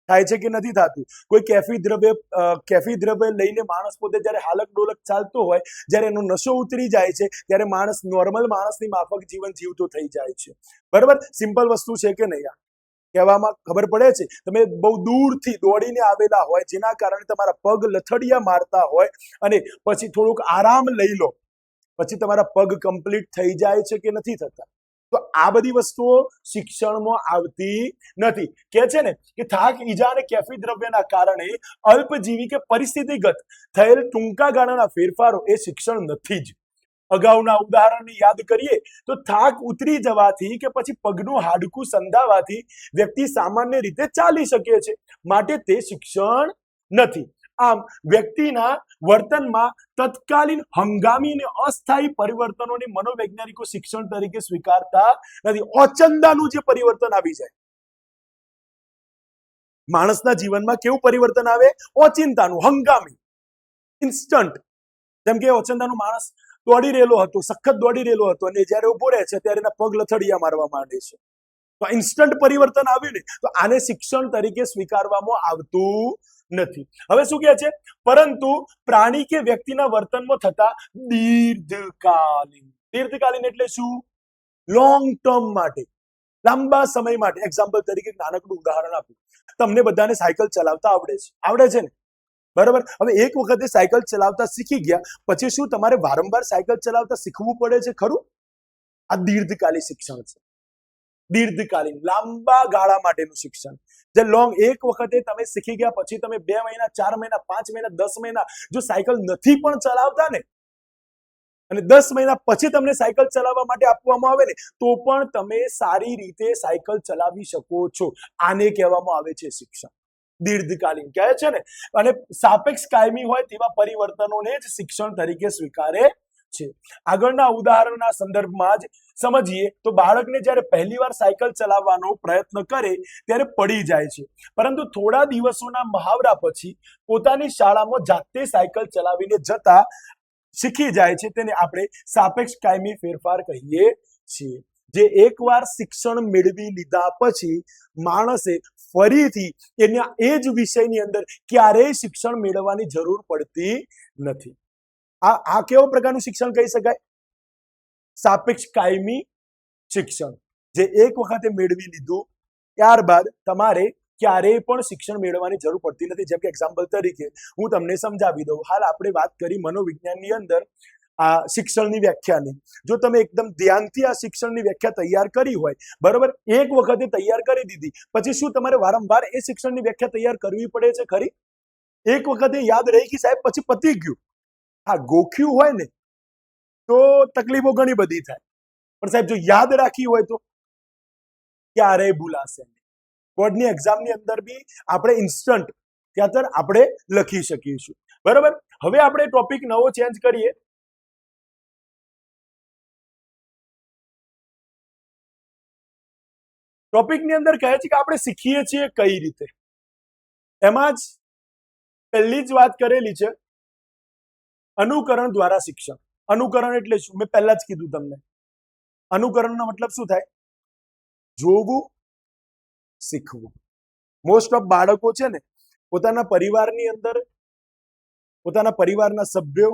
થાય છે કે નથી થતું? કોઈ કેફી દ્રવ્ય લઈને માણસ પોતે જ્યારે હાલક ડોલક ચાલતો હોય, જ્યારે એનો નશો ઉતરી જાય છે, ત્યારે માણસ નોર્મલ માણસની માફક જીવન જીવતો થઈ જાય છે. બરાબર? સિમ્પલ વસ્તુ છે કે નહીં? કહેવામાં ખબર પડે છે. તમે બહુ દૂરથી દોડીને આવેલા હોય, જેના કારણે તમારા પગ લથડિયા મારતા હોય, અને પછી થોડુંક આરામ લઈ લો, પછી તમારા પગ કમ્પ્લીટ થઈ જાય છે કે નથી થતા? તો આ બધી વસ્તુઓ શિક્ષણમાં આવતી નથી. કે છે ને કે થાક, ઈજા અને કેફી દ્રવ્યના કારણે અલ્પજીવી કે પરિસ્થિતિગત થયેલ ટૂંકા ગાળાના ફેરફારો એ શિક્ષણ નથી જ. અગાઉના ઉદાહરણને યાદ કરીએ તો થાક ઉતરી જવાથી કે પછી પગનું હાડકું સંધાવાથી વ્યક્તિ સામાન્ય રીતે ચાલી શકે છે, માટે તે શિક્ષણ નથી. આમ વ્યક્તિના વર્તનમાં તત્કાલીન, હંગામી અને અસ્થાયી પરિવર્તનોને મનોવૈજ્ઞાનિકો શિક્ષણ તરીકે સ્વીકારતા નથી. ઓચંદાનું જે પરિવર્તન આવી જાય માણસના જીવનમાં, કેવું પરિવર્તન આવે? ઓચિંતાનું, હંગામી, ઇન્સ્ટન્ટ. જેમ કે ઓચંદાનું માણસ દોડી રહેલો હતો, સખત દોડી રહેલો હતો, અને જયારે ઉભો રહે છે ત્યારે એના પગ લથડિયા મારવા માંડે છે. તો ઇન્સ્ટન્ટ પરિવર્તન આવ્યું ને, તો આને શિક્ષણ તરીકે સ્વીકારવામાં આવતું નથી. હવે શું કહે છે? પરંતુ પ્રાણી કે વ્યક્તિના વર્તનમાં થતા દીર્ઘકાલીન એટલે શું? લોંગ ટર્મ માટે, લાંબા સમય માટે. એક્ઝામ્પલ તરીકે નાનકડું ઉદાહરણ આપું. તમને બધાને સાયકલ ચલાવતા આવડે છે ને? બરાબર? હવે એક વખતે સાયકલ ચલાવતા શીખી ગયા પછી શું તમારે વારંવાર સાયકલ ચલાવતા શીખવું પડે છે ખરું? આ દીર્ઘકાલીન શિક્ષણ છે. દીર્ઘકાલીન, લાંબા ગાળા માટેનું શિક્ષણ. જે લોંગ, એક વખતે તમે શીખી ગયા પછી તમે 2 મહિના, 4 મહિના, 5 મહિના, 10 મહિના જો સાયકલ નથી પણ ચલાવતા ને, અને 10 મહિના પછી તમને સાયકલ ચલાવવા માટે આપવામાં આવે ને, તો પણ તમે સારી રીતે સાયકલ ચલાવી શકો છો. આને કહેવામાં આવે છે શિક્ષણ. દીર્ઘકાલીન કહે છે ને. અને સાપેક્ષ કાયમી હોય તેવા પરિવર્તનોને જ શિક્ષણ તરીકે સ્વીકારે છે. આગળના ઉદાહરણના સંદર્ભમાં જ સમજીએ તો બાળકને જ્યારે પહેલીવાર સાયકલ ચલાવવાનો પ્રયત્ન કરે ત્યારે પડી જાય છે, પરંતુ થોડા દિવસોના મહાવરા પછી પોતાની શાળામાં જાતે સાયકલ ચલાવીને જતા શીખી જાય છે. તેને આપણે સાપેક્ષ કાયમી ફેરફાર કહીએ છીએ. જે એકવાર શિક્ષણ મેળવી લીધા પછી માણસે ફરીથી એના એ જ વિષયની અંદર ક્યારેય શિક્ષણ મેળવવાની જરૂર પડતી નથી. આ કેવો પ્રકારનું શિક્ષણ કહી શકાય? સાપેક્ષ કાયમી શિક્ષણ. જે એક વખતે મેળવી લીધું ત્યારબાદ તમારે ક્યારેય પણ શિક્ષણ મેળવવાની જરૂર પડતી નથી. જેમ કે એક્ઝામ્પલ તરીકે હું તમને સમજાવી દઉં. હાલ આપણે વાત કરી મનોવિજ્ઞાનની અંદર આ શિક્ષણની વ્યાખ્યાની. જો તમે એકદમ ધ્યાનથી આ શિક્ષણની વ્યાખ્યા તૈયાર કરી હોય, બરોબર, એક વખતે તૈયાર કરી દીધી પછી શું તમારે વારંવાર એ શિક્ષણની વ્યાખ્યા તૈયાર કરવી પડે છે ખરી? એક વખતે યાદ રહી ગઈ સાહેબ પછી પતી ગયું. હા, ગોખ્યું હોય ને તો તકલીફો ઘણી બધી થાય, પણ સાહેબ જો યાદ રાખી હોય તો ક્યારેય ભૂલાશે નહીં. બોર્ડની એક્ઝામની અંદર બી આપણે ઇન્સ્ટન્ટ ત્યાં આપણે લખી શકીશું. બરાબર? હવે આપણે ટોપિક નવો ચેન્જ કરીએ. ટોપિકની અંદર કહે છે કે આપણે શીખીએ છીએ કઈ રીતે. એમાં જ પહેલી જ વાત કરેલી છે અનુકરણ દ્વારા શિક્ષણ. અનુકરણ એટલે શું? મેં પહેલા જ કીધું તમને. અનુકરણનો મતલબ શું થાય? જોવું, શીખવું. મોસ્ટ ઓફ બાળકો છે ને પોતાના પરિવારની અંદર પોતાના પરિવારના સભ્યો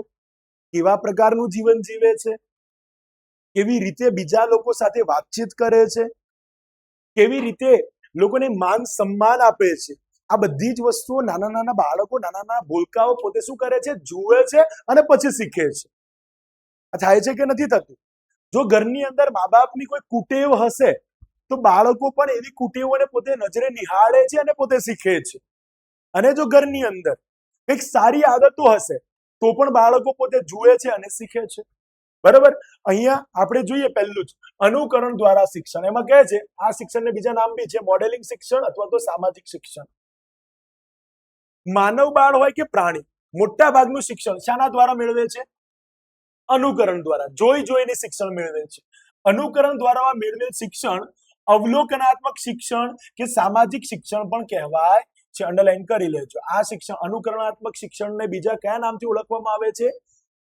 કેવા પ્રકારનું જીવન જીવે છે, કેવી રીતે બીજા લોકો સાથે વાતચીત કરે છે, કેવી રીતે લોકોને માન સન્માન આપે છે, આ બધી જ વસ્તુઓ નાના નાના બાળકો, નાના નાના ભૂલકાઓ પોતે શું કરે છે? જુએ છે અને પછી શીખે છે. આ થાય છે કે નથી થતું? જો ઘરની અંદર મા બાપની કોઈ કુટેવ હશે તો બાળકો પણ એવી કુટેવોને પોતે નજરે નિહાળે છે અને પોતે શીખે છે. અને જો ઘરની અંદર કંઈક સારી આદતો હશે તો પણ બાળકો પોતે જુએ છે અને શીખે છે. બરાબર? અહીંયા આપણે જોઈએ પહેલું જ અનુકરણ દ્વારા શિક્ષણ. એમાં કહે છે આ શિક્ષણને બીજા નામ બી છે, મોડેલિંગ શિક્ષણ અથવા તો સામાજિક શિક્ષણ. માનવ બાળ હોય કે પ્રાણી, મોટા ભાગનું શિક્ષણ શાના દ્વારા મેળવે છે? અનુકરણ દ્વારા, જોઈને શિક્ષણ મેળવે છે. અનુકરણ દ્વારા મેળવેલ શિક્ષણ અવલોકનાત્મક શિક્ષણ કે સામાજિક શિક્ષણ પણ કહેવાય છે. અંડરલાઈન કરી લેજો. આ શિક્ષણ અનુકરણાત્મક શિક્ષણને બીજા કયા નામથી ઓળખવામાં આવે છે?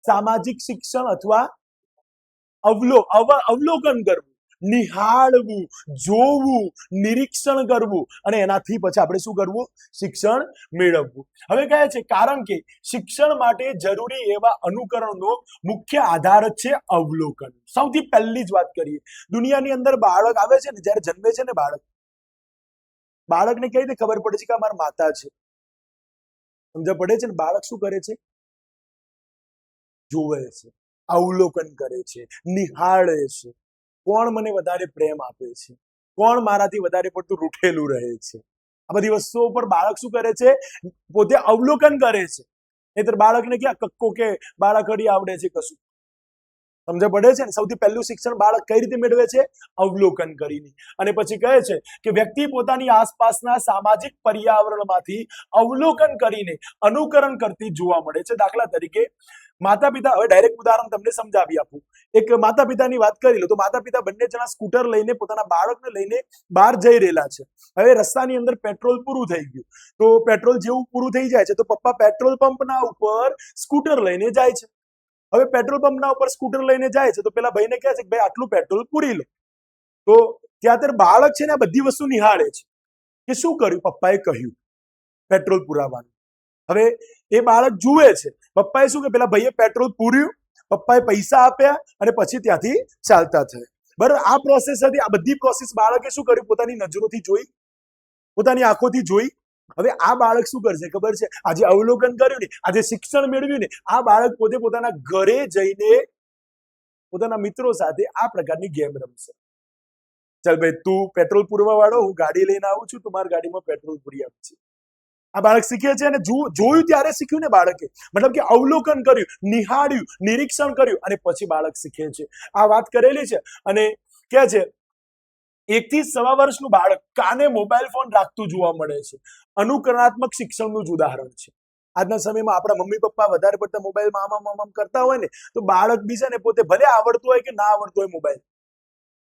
સામાજિક શિક્ષણ અથવા અવલોકન કરવું, નિહાળવું, જોવું, નિરીક્ષણ કરવું અને એનાથી પછી આપણે શું કરવું? શિક્ષણ મેળવવું. હવે કહે છે કારણ કે શિક્ષણ માટે જરૂરી એવા અનુકરણનો મુખ્ય આધાર જ છે અવલોકન. સૌથી પહેલી જ વાત કરીએ, દુનિયાની અંદર બાળક આવે છે ને, જ્યારે જન્મે છે ને બાળકને કઈ રીતે ખબર પડે છે કે અમારા માતા છે? સમજ પડે છે ને? બાળક શું કરે છે? જોવે છે, અવલોકન કરે છે, નિહાળે છે. કોણ મને વધારે પ્રેમ આપે છે? કોણ મારાથી વધારે પડતું રૂઠેલું રહે છે? આ બધી વસ્તુઓ પર બાળક શું કરે છે? પોતે અવલોકન કરે છે. નહીતર બાળકને ક્યાં કક્કો કે બાળકડી આવડે છે? કશું સમજ પડે છે ને? સૌથી પહેલું શિક્ષણ બાળક કઈ રીતે મેળવે છે? અવલોકન કરીને. અને પછી કહે છે કે વ્યક્તિ પોતાની આસપાસના સામાજિક પર્યાવરણમાંથી અવલોકન કરીને અનુકરણ કરતી જોવા મળે છે. દાખલા તરીકે માતા પિતા, હવે ડાયરેક્ટ ઉદાહરણ તમને સમજાવી આપું. એક માતા પિતાની વાત કરી લો તો માતા પિતા બંને જણા સ્કૂટર લઈને પોતાના બાળકને લઈને બહાર જઈ રહેલા છે. હવે રસ્તાની અંદર પેટ્રોલ પૂરું થઈ ગયું, તો પેટ્રોલ જેવું પૂરું થઈ જાય છે તો પપ્પા પેટ્રોલ પંપના ઉપર સ્કૂટર લઈને જાય છે. હવે પેટ્રોલ પંપના ઉપર સ્કૂટર લઈને જાય છે તો પેલા ભાઈને કહે છે કે ભાઈ આટલું પેટ્રોલ પૂરી લો. તો ત્યાં બાળક છે ને આ બધી વસ્તુ નિહાળે છે કે શું કર્યું? પપ્પાએ કહ્યું પેટ્રોલ પુરાવાનું. હવે એ બાળક જુએ છે પપ્પાએ શું કે પેલા ભાઈએ પેટ્રોલ પૂર્યું, પપ્પાએ પૈસા આપ્યા અને પછી ત્યાંથી ચાલતા થયા. બરાબર? આ પ્રોસેસ હતી. આ બધી પ્રોસેસ બાળકે શું કર્યું? પોતાની નજરોથી જોઈ, પોતાની આંખોથી જોઈ. હવે આ બાળક શું કરશે ખબર છે? આજે અવલોકન કર્યું ને, આજે શિક્ષણ મેળવ્યું ને, આ બાળક પોતે પોતાના ઘરે જઈને પોતાના મિત્રો સાથે આ પ્રકારની ગેમ રમશે. ચાલ ભાઈ તું પેટ્રોલ પૂરવા વાળો, હું ગાડી લઈને આવું છું, તું મારી ગાડીમાં પેટ્રોલ પૂરી આપજે. આ બાળક શીખે છે અને જોયું ત્યારે શીખ્યું ને બાળકે, મતલબ કે અવલોકન કર્યું, નિહાળ્યું, નિરીક્ષણ કર્યું અને પછી બાળક શીખે છે. આ વાત કરેલી છે. અને કે છે 1 થી 1.5 વર્ષનું બાળક કાને મોબાઈલ ફોન રાખતું જોવા મળે છે. અનુકરણાત્મક શિક્ષણનું જ ઉદાહરણ છે. આજના સમયમાં આપણા મમ્મી પપ્પા વધારે પડતા મોબાઈલમાં આમ કરતા હોય ને તો બાળક બી છે ને પોતે ભલે આવડતું હોય કે ના આવડતું હોય મોબાઈલ,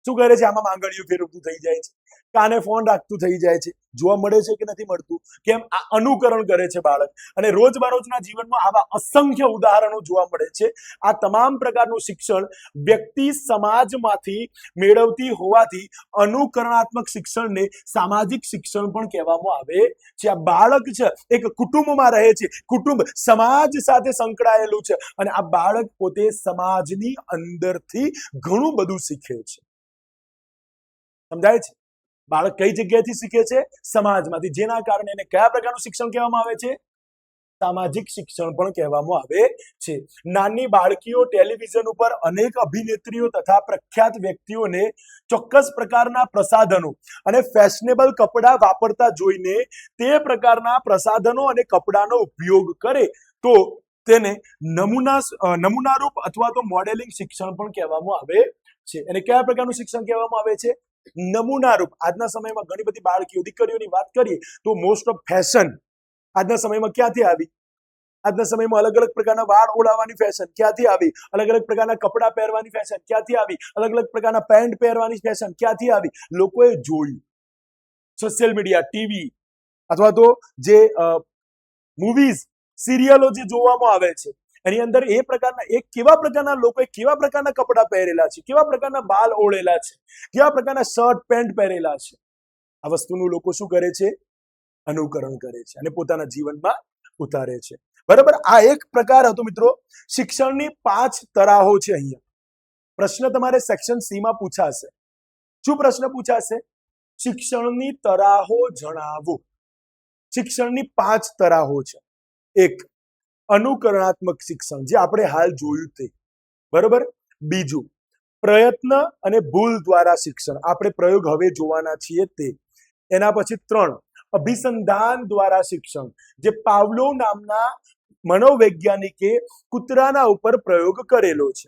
શું કરે છે? આમાં આંગળીઓ ફેરવતું થઈ જાય છે, કાને ફોન રાખતું થઈ જાય છે. જોવા મળે છે કે નથી મળતું? કેમ? આ અનુકરણ કરે છે બાળક. અને રોજબરોજના જીવનમાં આવા અસંખ્ય ઉદાહરણો જોવા મળે છે. આ તમામ પ્રકારનું શિક્ષણ વ્યક્તિ સમાજમાંથી મેળવતી હોવાથી અનુકરણાત્મક શિક્ષણને સામાજિક શિક્ષણ પણ કહેવામાં આવે છે. આ બાળક છે એક કુટુંબમાં રહે છે, કુટુંબ સમાજ સાથે સંકળાયેલું છે અને આ બાળક પોતે સમાજની અંદરથી ઘણું બધું શીખે છે. સમજાય છે? બાળક કઈ જગ્યાએથી શીખે છે? સમાજમાંથી. જેના કારણે એને કયા પ્રકારનું શિક્ષણ કહેવામાં આવે છે? સામાજિક શિક્ષણ પણ કહેવામાં આવે છે. નાની બાળકીઓ ટેલિવિઝન ઉપર અનેક અભિનેત્રીઓ તથા પ્રખ્યાત વ્યક્તિઓને ચોક્કસ પ્રકારના પ્રસાધનો અને ફેશનેબલ કપડા વાપરતા જોઈને તે પ્રકારના પ્રસાધનો અને કપડાનો ઉપયોગ કરે તો તેને નમૂનારૂપ અથવા તો મોડેલિંગ શિક્ષણ પણ કહેવામાં આવે છે. અને કયા પ્રકારનું શિક્ષણ કહેવામાં આવે છે? નમૂનારૂપ. આજના સમયમાં ઘણી બધી બાળકીઓ, દીકરીઓની વાત કરીએ તો મોસ્ટ ઓફ ફેશન આજના સમયમાં ક્યાંથી આવી? આજના સમયમાં અલગ અલગ પ્રકારના વાળ ઓળાવવાની ફેશન ક્યાંથી આવી? અલગ અલગ પ્રકારના કપડાં પહેરવાની ફેશન ક્યાંથી આવી? અલગ અલગ પ્રકારના પેન્ટ પહેરવાની ફેશન ક્યાંથી આવી? લોકોએ જોયું. સોશિયલ મીડિયા, ટીવી અથવા તો જે મૂવીઝ, સિરિયલો જે જોવામાં આવે છે એની અંદર એ કેવા પ્રકારના લોકોએ કેવા પ્રકારના કપડાં પહેરેલા છે, કેવા પ્રકારના બાલ ઓળેલા છે, કેવા પ્રકારના શર્ટ પેન્ટ પહેરેલા છે, આ વસ્તુનું લોકો શું કરે છે? અનુકરણ કરે છે અને પોતાના જીવનમાં ઉતારે છે. બરાબર? આ એક પ્રકાર હતો મિત્રો. શિક્ષણની 5 તરાહો છે. અહીંયા પ્રશ્ન તમારે સેક્શન સી માં પૂછાશે. શું પ્રશ્ન પૂછાશે? શિક્ષણની તરાહો જણાવો. શિક્ષણની 5 તરાહો છે. 1, અનુકરણાત્મક શિક્ષણ, જે આપણે હાલ જોયું તે. બરોબર? બીજું, પ્રયત્ન અને ભૂલ દ્વારા શિક્ષણ, આપણે પ્રયોગ હવે જોવાના છીએ તે. એના પછી 3, અભિસંધાન દ્વારા શિક્ષણ, જે પાવલો નામના મનોવૈજ્ઞાનિકે કૂતરાના ઉપર પ્રયોગ કરેલો છે.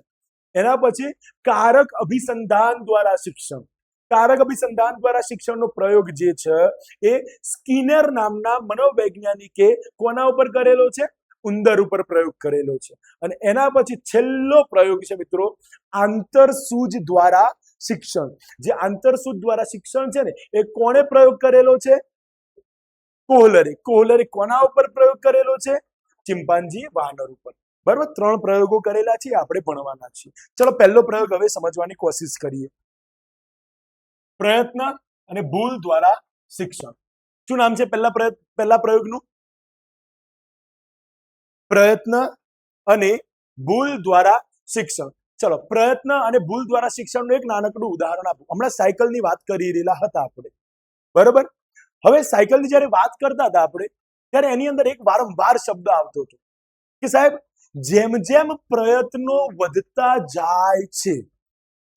એના પછી કારક અભિસંધાન દ્વારા શિક્ષણ. કારક અભિસંધાન દ્વારા શિક્ષણનો પ્રયોગ જે છે એ સ્કિનર નામના મનોવૈજ્ઞાનિકે કોના ઉપર કરેલો છે? ઉંદર ઉપર પ્રયોગ કરેલો છે. અને એના પછી છેલ્લો પ્રયોગ છે મિત્રો, આંતરસૂઝ દ્વારા શિક્ષણ. જે આંતરસૂઝ દ્વારા શિક્ષણ છે ને એ કોણે પ્રયોગ કરેલો છે? કોહલરે. કોહલરે કોના ઉપર પ્રયોગ કરેલો છે? ચિંપાંજી વાનર ઉપર. બરાબર, 3 પ્રયોગો કરેલા છે, આપણે ભણવાના છીએ. ચલો પહેલો પ્રયોગ હવે સમજવાની કોશિશ કરીએ. પ્રયત્ન અને ભૂલ દ્વારા શિક્ષણ. શું નામ છે પહેલા પ્રયોગનું? પ્રયત્ન અને ભૂલ દ્વારા શિક્ષણ. ચલો પ્રયત્ન અને ભૂલ દ્વારા શિક્ષણનું એક નાનકડું ઉદાહરણ આપું. હમણાં સાયકલની વાત કરી રહેલા હતા આપણે, બરાબર. હવે સાયકલની જ્યારે વાત કરતા હતા આપણે, ત્યારે એની અંદર એક વારંવાર શબ્દ આવતો હતો કે સાહેબ, જેમ જેમ પ્રયત્નો વધતા જાય છે,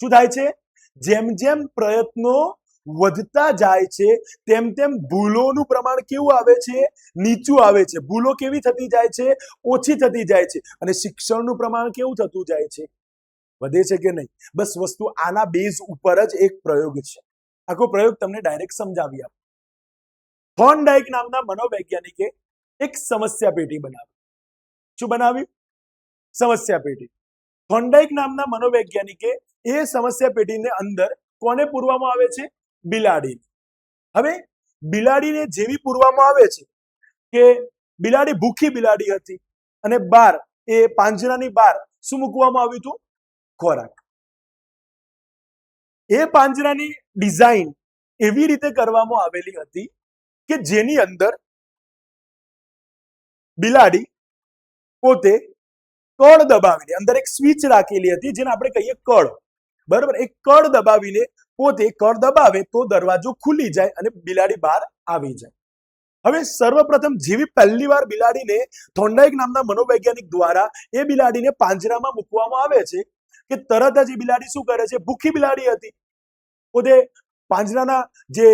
શું થાય છે? જેમ જેમ પ્રયત્નો વધતા જાય છે તેમ તેમ ભૂલોનું પ્રમાણ કેવું આવે છે? નીચું આવે છે. ભૂલો કેવી થતી જાય છે? ઓછી થતી જાય છે. અને શિક્ષણનું પ્રમાણ કેવું થતું જાય છે? વધે છે કે નહીં? બસ વસ્તુ આના બેઝ ઉપર જ એક પ્રયોગ છે. આખો પ્રયોગ તમને ડાયરેક્ટ સમજાવી આપું. થોર્નડાઇક નામના મનોવૈજ્ઞાનિકે એક સમસ્યા પેટી બનાવી. શું બનાવ્યું? સમસ્યા પેટી. થોર્નડાઇક નામના મનોવૈજ્ઞાનિકે એ સમસ્યા પેટીને અંદર કોને પૂરવામાં આવે છે? બિલાડી. હવે બિલાડીને જેવી પૂરવામાં આવે છે કે બિલાડી ભૂખી બિલાડી હતી અને બહાર એ પાંજરાની બહાર શું મૂકવામાં આવ્યું હતું? ખોરાક. એ પાંજરાની ડિઝાઇન એવી રીતે કરવામાં આવેલી હતી કે જેની અંદર બિલાડી પોતે કળ દબાવીને, અંદર એક સ્વિચ રાખેલી હતી જેને આપણે કહીએ કળ, બરાબર. એક કળ દબાવીને પોતે કળ દબાવે તો દરવાજો ખુલી જાય અને બિલાડી બહાર આવી જાય. હવે સર્વપ્રથમ જેવી પહેલી વાર બિલાડીને થોર્નડાઇક નામના મનોવૈજ્ઞાનિક દ્વારા એ બિલાડીને પાંજરામાં મૂકવામાં આવે છે કે તરત જ એ બિલાડી શું કરે છે? ભૂખી બિલાડી હતી, પોતે પાંજરાના જે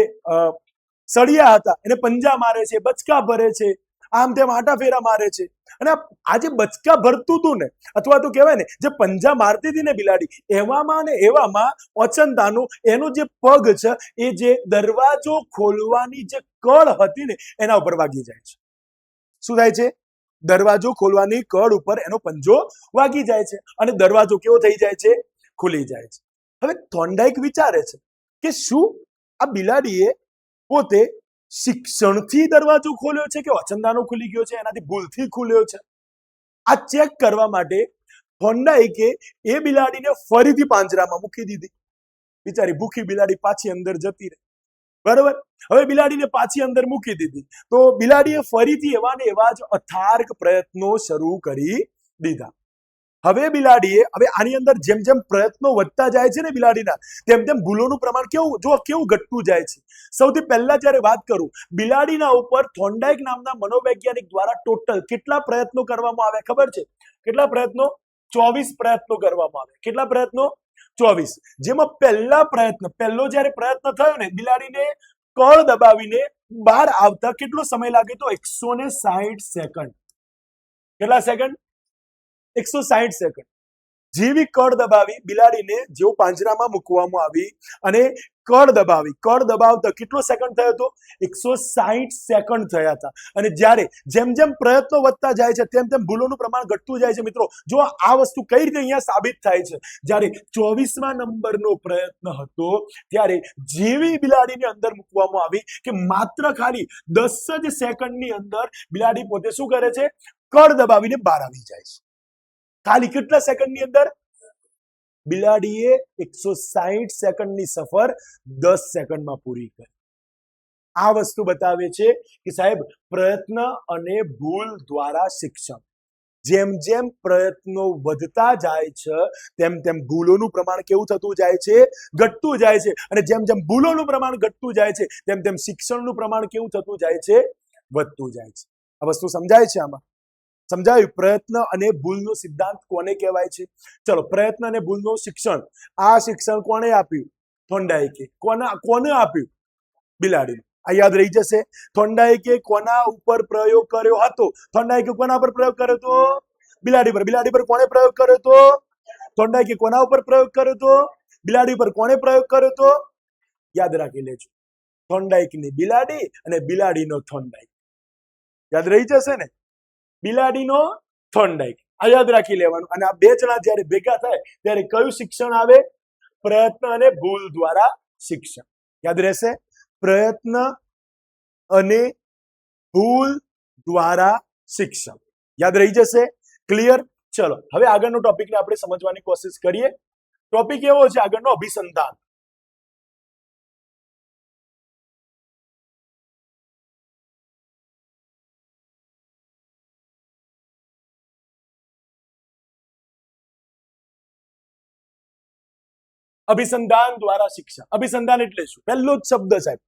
સળિયા હતા એને પંજા મારે છે, બચકા ભરે છે, આમ તેમ આટા ફેરા મારે છે. અને આ જે બચકા ભરતું હતું ને, અથવા તો કહેવાય ને જે પંજા મારતી હતી ને બિલાડી, એવામાં ને એવામાં ઓચંતાનું એનો જે પગ છે એ જે દરવાજો ખોલવાની જે કળ હતી ને એના ઉપર વાગી જાય છે. શું થાય છે? દરવાજો ખોલવાની કળ ઉપર એનો પંજો વાગી જાય છે અને દરવાજો કેવો થઈ જાય છે? ખુલી જાય છે. હવે થોર્નડાઇક વિચારે છે કે શું આ બિલાડીએ પોતે શિક્ષણથી દરવાજો ખોલ્યો છે કે અચંદાનો ખુલી ગયો છે, એનાથી ભૂલથી ખુલ્યો છે? આ ચેક કરવા માટે થોર્નડાઇકે એ બિલાડીને ફરીથી પાંજરામાં મૂકી દીધી. બિચારી ભૂખી બિલાડી પાછી અંદર જતી રહી, બરાબર. હવે બિલાડીને પાછી અંદર મૂકી દીધી તો બિલાડીએ ફરીથી એવા ને એવા જ અથાર્ક પ્રયત્નો શરૂ કરી દીધા. હવે બિલાડીએ આની અંદર જેમ જેમ પ્રયત્નો વધતા જાય છે ને બિલાડીના, તેમ તેમ ભૂલોનું પ્રમાણ કેવું ઘટતું જાય છે. સૌથી પહેલા જ્યારે વાત કરું, બિલાડીના ઉપર થોર્નડાઇક નામના મનોવૈજ્ઞાનિક દ્વારા ટોટલ કેટલા પ્રયત્નો કરવામાં આવ્યા ખબર છે? કેટલા પ્રયત્નો? 24 પ્રયત્નો કરવામાં આવ્યા. કેટલા પ્રયત્નો? 24. જેમાં પહેલો જ્યારે પ્રયત્ન થયો ને, બિલાડીને કળ દબાવીને બહાર આવતા કેટલો સમય લાગ્યો તો? 160 સેકન્ડ. કેટલા સેકન્ડ? 160 સેકન્ડ. જેવી કળ દબાવી બિલાડીને જેવો પાંજરામાં મૂકવામાં આવી અને કળ દબાવતા કેટલો સેકન્ડ થયો હતો? 160 સેકન્ડ થયા હતા. અને જ્યારે જેમ જેમ પ્રયત્નો વધતા જાય છે તેમ તેમ ભૂલોનું પ્રમાણ ઘટતું જાય છે. મિત્રો જો આ વસ્તુ કઈ રીતે અહીંયા સાબિત થાય છે, જ્યારે 24મા નંબરનો પ્રયત્ન હતો ત્યારે જેવી બિલાડીને અંદર મૂકવામાં આવી કે માત્ર ખાલી 10 જ સેકન્ડની અંદર બિલાડી પોતે શું કરે છે? કળ દબાવીને બહાર આવી જાય છે. ખાલી કેટલા સેકન્ડની અંદર? બિલાડીએ 160 સેકન્ડની સફર 10 સેકન્ડમાં પૂરી કરી. આ વસ્તુ બતાવે છે કે સાહેબ પ્રયત્ન અને ભૂલ દ્વારા શિક્ષણ. જેમ જેમ પ્રયત્નો વધતા જાય છે તેમ તેમ ભૂલોનું પ્રમાણ કેવું થતું જાય છે? ઘટતું જાય છે. અને જેમ જેમ ભૂલોનું પ્રમાણ ઘટતું જાય છે તેમ તેમ શિક્ષણનું પ્રમાણ કેવું થતું જાય છે? વધતું જાય છે. આ વસ્તુ સમજાય છે? આમાં સમજાયું? પ્રયત્ન અને ભૂલનો સિદ્ધાંત કોને કહેવાય છે? ચલો, પ્રયત્ન અને ભૂલનું શિક્ષણ, આ શિક્ષણ કોને આપ્યું? થોર્નડાઇકે. કોને આપ્યું? બિલાડીને. આ યાદ રહી જશે. થોર્નડાઇકે કોના ઉપર પ્રયોગ કર્યો હતો? થોર્નડાઇકે કોના પર પ્રયોગ કર્યો હતો? બિલાડી પર. બિલાડી પર કોણે પ્રયોગ કર્યો હતો? થોર્નડાઇકે કોના ઉપર પ્રયોગ કર્યો હતો? બિલાડી પર. કોણે પ્રયોગ કર્યો હતો? યાદ રાખી લેજો. થોર્નડાઇકની બિલાડી અને બિલાડીનો થોર્નડાઇક. યાદ રહી જશે ને? બિલાડીનો થોર્નડાઇક. આ યાદ રાખી લેવાનું. અને આ બે જણા જ્યારે ભેગા થાય ત્યારે કયું શિક્ષણ આવે? પ્રયત્ન અને ભૂલ દ્વારા શિક્ષણ. યાદ રહેશે, પ્રયત્ન અને ભૂલ દ્વારા શિક્ષણ. યાદ રહી જશે. ક્લિયર? ચલો હવે આગળનો ટોપિકને આપણે સમજવાની કોશિશ કરીએ. ટોપિક એવો છે આગળનો, અભિસંધાન. અભિસંધાન દ્વારા શિક્ષણ. અભિસંધાન એટલે શું? પહેલો જ શબ્દ સાહેબ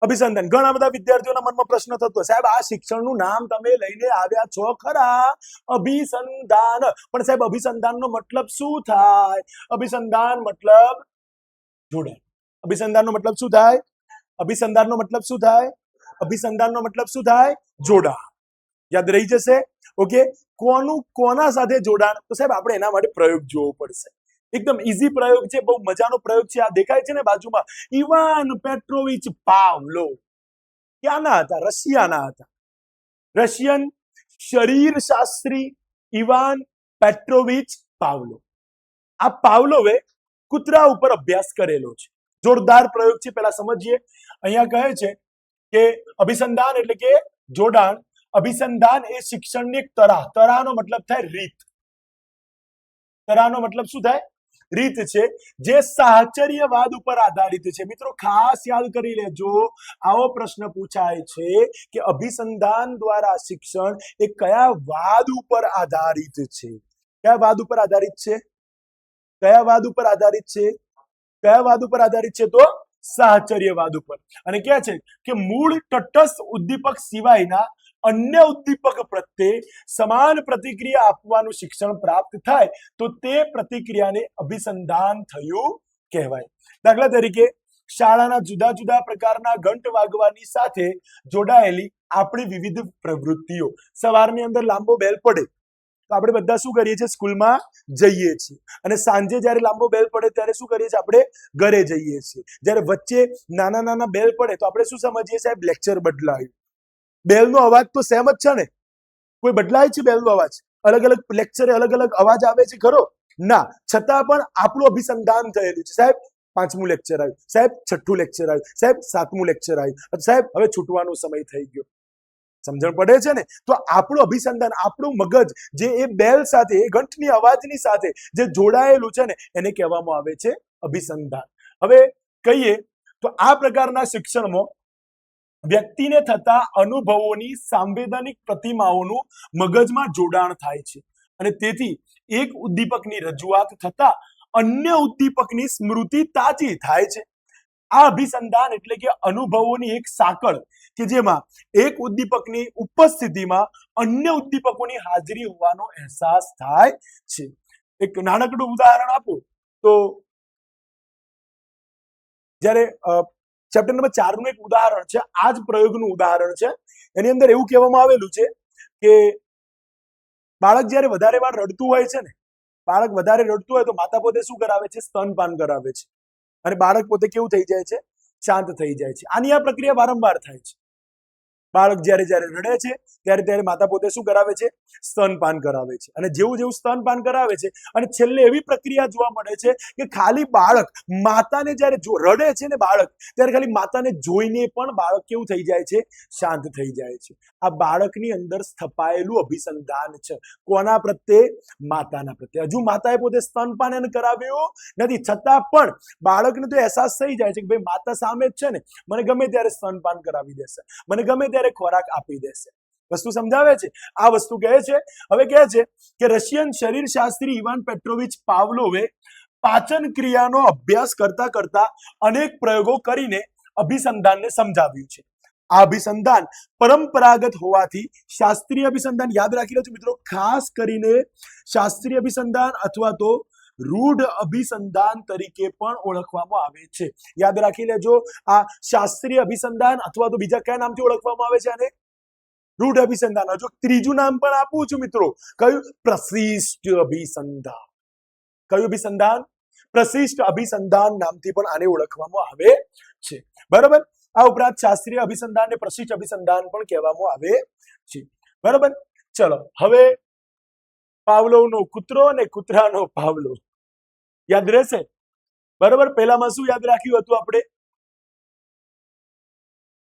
અભિસંધાન. ઘણા બધા વિદ્યાર્થીઓના મનમાં પ્રશ્ન થતો, સાહેબ આ શિક્ષણનું નામ તમે લઈને આવ્યા છો ખરા, અભિસંધાન, પણ સાહેબ અભિસંધાનનો મતલબ શું થાય? અભિસંધાન મતલબ જોડાણ. અભિસંધાનનો મતલબ શું થાય? અભિસંધાનનો મતલબ શું થાય? અભિસંધાનનો મતલબ શું થાય? જોડાણ. યાદ રહી જશે. ઓકે, કોનું કોના સાથે જોડાણ? તો સાહેબ આપણે એના માટે પ્રયોગ જોવો પડશે. એકદમ ઈઝી પ્રયોગ છે, બહુ મજાનો પ્રયોગ છે. આ દેખાય છે ને બાજુમાં, ઇવાન પેટ્રોવિચ પાવલો. ક્યાંના હતા? રશિયાના હતા. રશિયન શરીર શાસ્ત્રી ઇવાન પેટ્રોવિચ પાવલો. આ પાવલોવે કૂતરા ઉપર અભ્યાસ કરેલો છે. જોરદાર પ્રયોગ છે. પહેલા સમજીએ. અહીંયા કહે છે કે અભિસંધાન એટલે કે જોડાણ. અભિસંધાન એ શિક્ષણની એક તરાહ. તરાહનો મતલબ થાય રીત. તરાહનો મતલબ શું થાય? રીત છે, જે સાહચર્યવાદ ઉપર આધારિત છે. મિત્રો ખાસ યાદ કરી લેજો, આવો પ્રશ્ન પૂછાય છે કે અભિસંધાન દ્વારા શિક્ષણ એ કયા વાદ ઉપર આધારિત છે? કયા વાદ ઉપર આધારિત છે? કયા વાદ ઉપર આધારિત છે? કયા વાદ ઉપર આધારિત છે? તો સાહચર્યવાદ ઉપર. અને કહે છે કે મૂળ તટસ્થ ઉદ્દીપક સિવાયના અન્ય ઉદ્દીપક પ્રત્યે સમાન પ્રતિક્રિયા આપવાનું શિક્ષણ પ્રાપ્ત થાય તો તે પ્રતિક્રિયાને અભિસંધાન થયું કહેવાય. દાખલા તરીકે શાળાના જુદા જુદા પ્રકારના ઘંટ વાગવાની સાથે જોડાયેલી આપણી વિવિધ પ્રવૃત્તિઓ. સવારની અંદર લાંબો બેલ પડે તો આપણે બધા શું કરીએ છીએ? સ્કૂલમાં જઈએ છીએ. અને સાંજે જ્યારે લાંબો બેલ પડે ત્યારે શું કરીએ છીએ? આપણે ઘરે જઈએ છીએ. જ્યારે વચ્ચે નાના નાના બેલ પડે તો આપણે શું સમજીએ? સાહેબ લેક્ચર બદલાયું. બેલનો અવાજ તો સેમ જ છે ને? કોઈ બદલાય છે બેલનો અવાજ? અલગ અલગ લેક્ચરે અલગ અલગ અવાજ આવે છે ખરો? ના. છતાં પણ આપણું અભિસંધાન થયેલું છે. સાહેબ 5મું લેક્ચર આવ્યું, સાહેબ 6ઠું લેક્ચર આવ્યું, સાહેબ 7મું લેક્ચર આવ્યું, સાહેબ હવે છૂટવાનો સમય થઈ ગયો. સમજણ પડે છે ને? તો આપણું અભિસંધાન, આપણું મગજ જે એ બેલ સાથે, એ ઘંટની અવાજની સાથે જે જોડાયેલું છે ને, એને કહેવામાં આવે છે અભિસંધાન. હવે કહીએ તો આ પ્રકારના શિક્ષણમાં વ્યક્તિને થતા અનુભવોની સાંવેદનિક પ્રતિમાઓનું મગજમાં જોડાણ થાય છે અને તેથી એક ઉદ્દીપકની રજૂઆત થતા અન્ય ઉદ્દીપકની સ્મૃતિ તાજી થાય છે. આ અભિસંધાન એટલે કે અનુભવોની એક સાંકળ કે જેમાં એક ઉદ્દીપકની ઉપસ્થિતિમાં અન્ય ઉદ્દીપકોની હાજરી હોવાનો અહેસાસ થાય છે. એક નાનકડું ઉદાહરણ આપું તો જ્યારે ચેપ્ટર નંબર 4 નું એક ઉદાહરણ છે, આ જ પ્રયોગનું ઉદાહરણ છે. એની અંદર એવું કહેવામાં આવેલું છે કે બાળક જ્યારે વધારે વાર રડતું હોય છે ને, બાળક વધારે રડતું હોય તો માતા પોતે શું કરાવે છે? સ્તનપાન કરાવે છે. અને બાળક પોતે કેવું થઈ જાય છે? શાંત થઈ જાય છે. આની આ પ્રક્રિયા વારંવાર થાય છે. બાળક જ્યારે જ્યારે રડે છે ત્યારે ત્યારે માતા પોતે શું કરાવે છે? સ્તનપાન કરાવે છે. અને જેવું જેવું સ્તનપાન કરાવે છે અને છેલ્લે એવી પ્રક્રિયા જોવા મળે છે કે ખાલી બાળક માતાને જ્યારે રડે છે ને બાળક, ત્યારે ખાલી માતાને જોઈને પણ બાળક કેવું થઈ જાય છે? શાંત થઈ જાય છે. આ બાળકની અંદર સ્થપાયેલું અભિસંધાન છે. કોના પ્રત્યે? માતાના પ્રત્યે. હજુ માતાએ પોતે સ્તનપાન એને કરાવ્યું નથી, છતાં પણ બાળકને તો અહેસાસ થઈ જાય છે કે ભાઈ માતા સામે જ છે ને, મને ગમે ત્યારે સ્તનપાન કરાવી દેશે, મને ગમે ત્યારે ખોરાક આપી દેશે. વસ્તુ સમજાવે છે. આ વસ્તુ કહે છે. હવે કહે છે કે રશિયન શરીરશાસ્ત્રી ઇવાન પેટ્રોવિચ પાવલોવે પાચન ક્રિયાનો અભ્યાસ કરતા કરતા અનેક પ્રયોગો કરીને અભિસંધાનને સમજાવ્યું છે. આ અભિસંધાન પરંપરાગત હોવાથી શાસ્ત્રીય અભિસંધાન, યાદ રાખી લેજો મિત્રો, ખાસ કરીને શાસ્ત્રીય અભિસંધાન અથવા તો રૂઢ અભિસંધાન તરીકે પણ ઓળખવામાં આવે છે. યાદ રાખી લેજો, આ શાસ્ત્રીય અભિસંધાન અથવા તો બીજા કયા નામથી ઓળખવામાં આવે છે આને? રૂઢ અભિસંધાન. હજુ ત્રીજું નામ પણ આપું છું મિત્રો. કયું? પ્રશિષ્ટ અભિસંધાન. કયું અભિસંધાન? પ્રશિષ્ટ અભિસંધાન નામથી પણ આને ઓળખવામાં આવે છે. બરાબર. આ ઉપરાંત શાસ્ત્રીય અભિસંધાન ને પ્રશિષ્ટ અભિસંધાન પણ કહેવામાં આવે છે. બરાબર. ચલો હવે પાવલોવનો કૂતરો અને કૂતરાનો પાવલો યાદ રહેશે. બરોબર. પહેલામાં શું યાદ રાખ્યું હતું આપણે?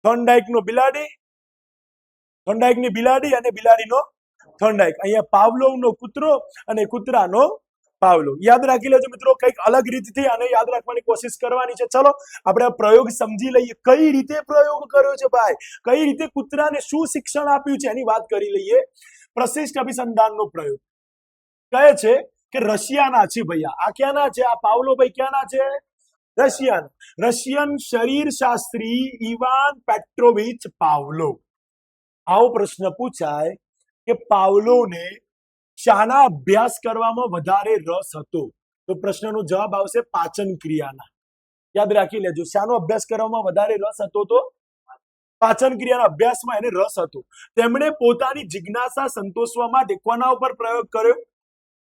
થોર્નડાઇકનો બિલાડી, થોર્નડાઇકની બિલાડી અને બિલાડીનો થોર્નડાઇક. અહીંયા પાવલોવનો કૂતરો અને કૂતરાનો પાવલો. યાદ રાખી લેજો મિત્રો, કંઈક અલગ રીતથી આને યાદ રાખવાની કોશિશ કરવાની છે. ચલો આપણે આ પ્રયોગ સમજી લઈએ. કઈ રીતે પ્રયોગ કર્યો છે ભાઈ, કઈ રીતે કૂતરાને શું શિક્ષણ આપ્યું છે એની વાત કરી લઈએ. પ્રશિષ્ટ અભિસંધાનનો પ્રયોગ કહે છે કે રશિયાના છે ભૈયા. આ ક્યાંના છે? આ પાવલો ભાઈ ક્યાંના છે? રશિયન શરીર શાસ્ત્રી ઇવાન પેટ્રોવિચ પાવલોવ. આવો પ્રશ્ન પૂછાય કે પાવલોને શાના અભ્યાસ કરવામાં વધારે રસ હતો? તો પ્રશ્નનો જવાબ આવશે પાચન ક્રિયાના. યાદ રાખી લેજો, શાનો અભ્યાસ કરવામાં વધારે રસ હતો? તો પાચન ક્રિયાના અભ્યાસમાં એને રસ હતો. તેમણે પોતાની જિજ્ઞાસા સંતોષવા માટે કોના ઉપર પ્રયોગ કર્યો?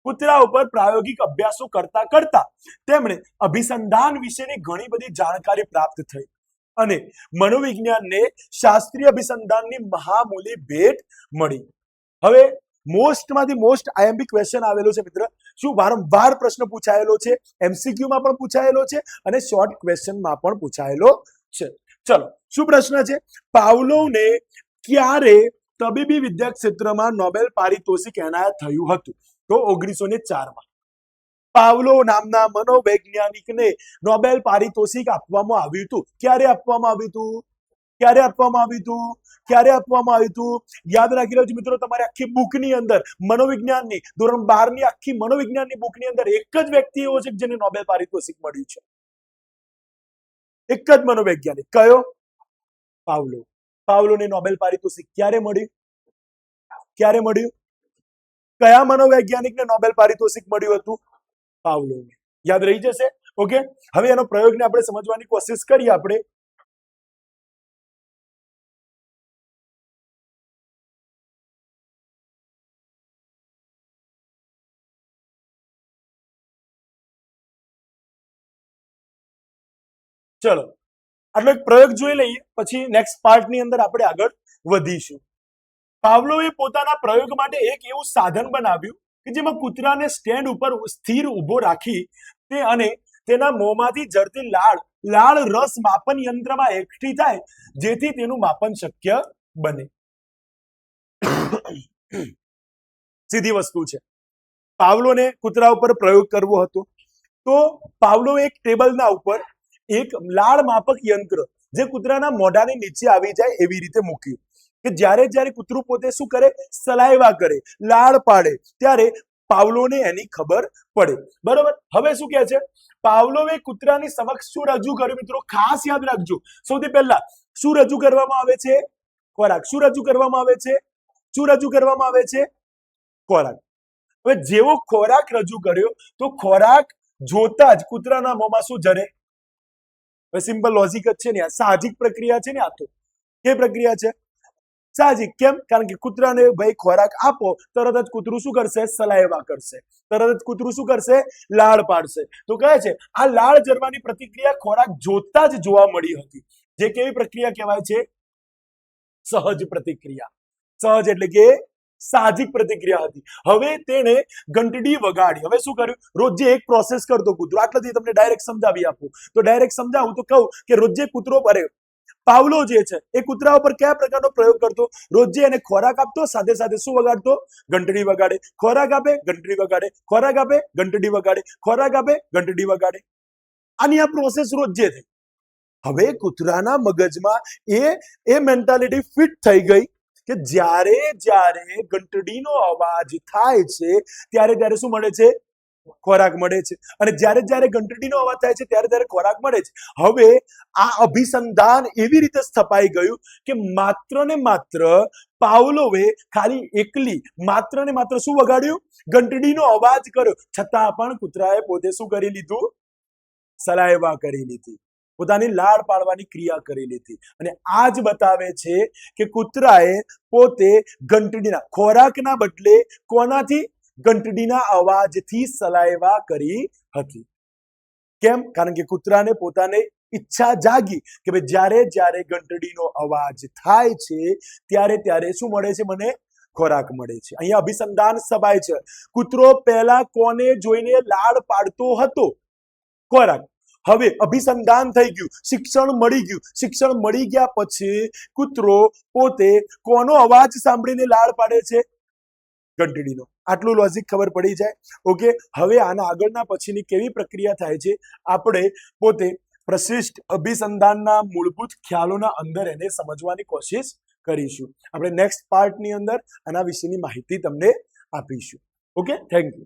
કૂતરા ઉપર પ્રાયોગિક અભ્યાસો કરતા કરતા તેમણે અભિસંધાન વિશેની ઘણી બધી જાણકારી પ્રાપ્ત થઈ અને મનોવિજ્ઞાનને શાસ્ત્રીય અભિસંધાનની મહામૂલી ભેટ મળી. હવે મોસ્ટમાંથી મોસ્ટ આઈએમપી ક્વેશ્ચન આવેલો છે મિત્ર. શું વારંવાર પ્રશ્ન પૂછાયેલો છે, એમસીક્યુ માં પણ પૂછાયેલો છે અને શોર્ટ ક્વેશ્ચનમાં પણ પૂછાયેલો છે. ચલો, શું પ્રશ્ન છે? પાવલોવને ક્યારે તબીબી વિદ્યા ક્ષેત્રમાં નોબેલ પારિતોષિક એનાયત થયું હતું? તો 1904 પાવલોવ નામના મનોવૈજ્ઞાનિકને નોબેલ પારિતોષિક આપવામાં આવ્યું હતું. ક્યારે આપવામાં આવ્યું હતું? ક્યારે આપવામાં આવ્યું હતું? ક્યારે આપવામાં આવ્યું હતું? યાદ રાખી લેજો મિત્રો, તમારે આખી બુકની અંદર મનોવિજ્ઞાનની ધોરણ 12 ની આખી મનોવિજ્ઞાનની બુકની અંદર એક જ વ્યક્તિ એવો છે જેને નોબેલ પારિતોષિક મળ્યું છે. એક જ મનોવૈજ્ઞાનિક. કયો? પાવલોવ. પાવલોવને નોબેલ પારિતોષિક ક્યારે મળ્યું? ક્યારે મળ્યું? કયા મનોવૈજ્ઞાનિકને નોબેલ પારિતોષિક મળ્યું હતું? પાવલોવને. યાદ રહી જશે. ઓકે, હવે એનો પ્રયોગને આપણે સમજવાની કોશિશ કરીએ. આપણે ચલો આટલો એક પ્રયોગ જોઈ લઈએ, પછી નેક્સ્ટ પાર્ટની અંદર આપણે આગળ વધીશું. પાવલોવે પોતાના પ્રયોગ માટે એક એવું સાધન બનાવ્યું કે જેમાં કૂતરાને સ્ટેન્ડ ઉપર સ્થિર ઊભો રાખી તે અને તેના મોંમાંથી ઝરતી લાળ રસ માપન યંત્રમાં એકઠી થાય, જેથી તેનું માપન શક્ય બને. સીધી વસ્તુ છે. પાવલોને કૂતરા ઉપર પ્રયોગ કરવો હતો, તો પાવલોવે એક ટેબલના ઉપર એક લાળ માપક યંત્ર જે કૂતરાના મોઢાની નીચે આવી જાય એવી રીતે મૂક્યું કે જ્યારે કૂતરું પોતે શું કરે? સલાઈવા કરે, લાળ પાડે, ત્યારે પાવલોને એની ખબર પડે. બરોબર. હવે શું કહે છે? પાવલોવે કૂતરાની સમક્ષ શું રજૂ કર્યું મિત્રો? ખાસ યાદ રાખજો. સૌથી પહેલા શું રજૂ કરવામાં આવે છે? ખોરાક. શું રજૂ કરવામાં આવે છે? શું રજૂ કરવામાં આવે છે? ખોરાક. હવે જેવો ખોરાક રજૂ કર્યો તો ખોરાક જોતા જ કૂતરાના મોંમાં શું જરે? સિમ્પલ લોજિક જ છે ને, આ સાહજિક પ્રક્રિયા છે ને. આ તો કે પ્રક્રિયા છે સાહજિક. કેમ? કારણ કે કૂતરાને ભાઈ ખોરાક આપો, તરત જ કૂતરું શું કરશે? સલાઈવા કરશે. તરત જ કૂતરું શું કરશે? લાળ પાડશે. તો કહે છે આ લાળ જરવાની પ્રતિક્રિયા ખોરાક જોતા જ જોવા મળી હતી, જે કેવી પ્રક્રિયા કહેવાય છે? સહજ પ્રતિક્રિયા. સહજ એટલે કે સાહજિક પ્રતિક્રિયા હતી. હવે તેને ઘંટડી વગાડી. હવે શું કર્યું? રોજ એક પ્રોસેસ કરતો કૂતરો. આટલાથી તમને ડાયરેક્ટ સમજાવી આપું. તો ડાયરેક્ટ સમજાવું તો કહું કે રોજે કૂતરો પાવલો જે છે એ કૂતરા ઉપર કયા પ્રકારનો પ્રયોગ કરતો? રોજે એને ખોરાક આપતો, સાથે સાથે શું વગાડતો? ઘંટડી વગાડે. ખોરાક આપે, ઘંટડી વગાડે. ખોરાક આપે, ઘંટડી વગાડે. ખોરાક આપે, ઘંટડી વગાડે. આની આ પ્રોસેસ રોજે થઈ. હવે કૂતરાના મગજમાં એ મેન્ટાલિટી ફિટ થઈ ગઈ કે જ્યારે ઘંટડીનો અવાજ થાય છે ત્યારે શું મળે છે? ખોરાક મળે છે. અને જ્યારે ઘંટડીનો અવાજ થાય છે ત્યારે ખોરાક મળે છે. હવે આ અભિસંધાન એવી રીતે સ્થપાઈ ગયું કે માત્ર ને માત્ર પાવલોવે ખાલી એકલી માત્ર ને માત્ર શું વગાડ્યું? ઘંટડીનો અવાજ કર્યો, છતાં પણ કૂતરાએ પોતે શું કરી લીધું? સલાઈવા કરી લીધી, પોતાની લાળ પાડવાની ક્રિયા કરી લીધી. અને આ જ બતાવે છે કે કૂતરાએ પોતે ઘંટડીના ખોરાકના બદલે કોનાથી? ઘંટડીના અવાજથી સલાઈવા કરી હતી. કેમ? કારણ કે કૂતરાને પોતાને ઈચ્છા જાગી કે ભાઈ જ્યારે ઘંટડીનો અવાજ થાય છે ત્યારે શું મળે છે? મને ખોરાક મળે છે. અહીંયા અભિસંધાન સભાય છે. કૂતરો પહેલા કોને જોઈને લાળ પાડતો હતો? ખોરાક. હવે અભિસંધાન થઈ ગયું, શિક્ષણ મળી ગયું. શિક્ષણ મળી ગયા પછી કૂતરો પોતે કોનો અવાજ સાંભળીને લાળ પાડે છે? ઘંટડીનો. આટલું લોજિક ખબર પડી જાય. ઓકે, હવે આના આગળના પછીની કેવી પ્રક્રિયા થાય છે આપણે પોતે પ્રશિષ્ટ અભિસંધાનના મૂળભૂત ખ્યાલોના અંદર એને સમજવાની કોશિશ કરીશું. આપણે નેક્સ્ટ પાર્ટની અંદર આના વિશેની માહિતી તમને આપીશું. Okay, thank you.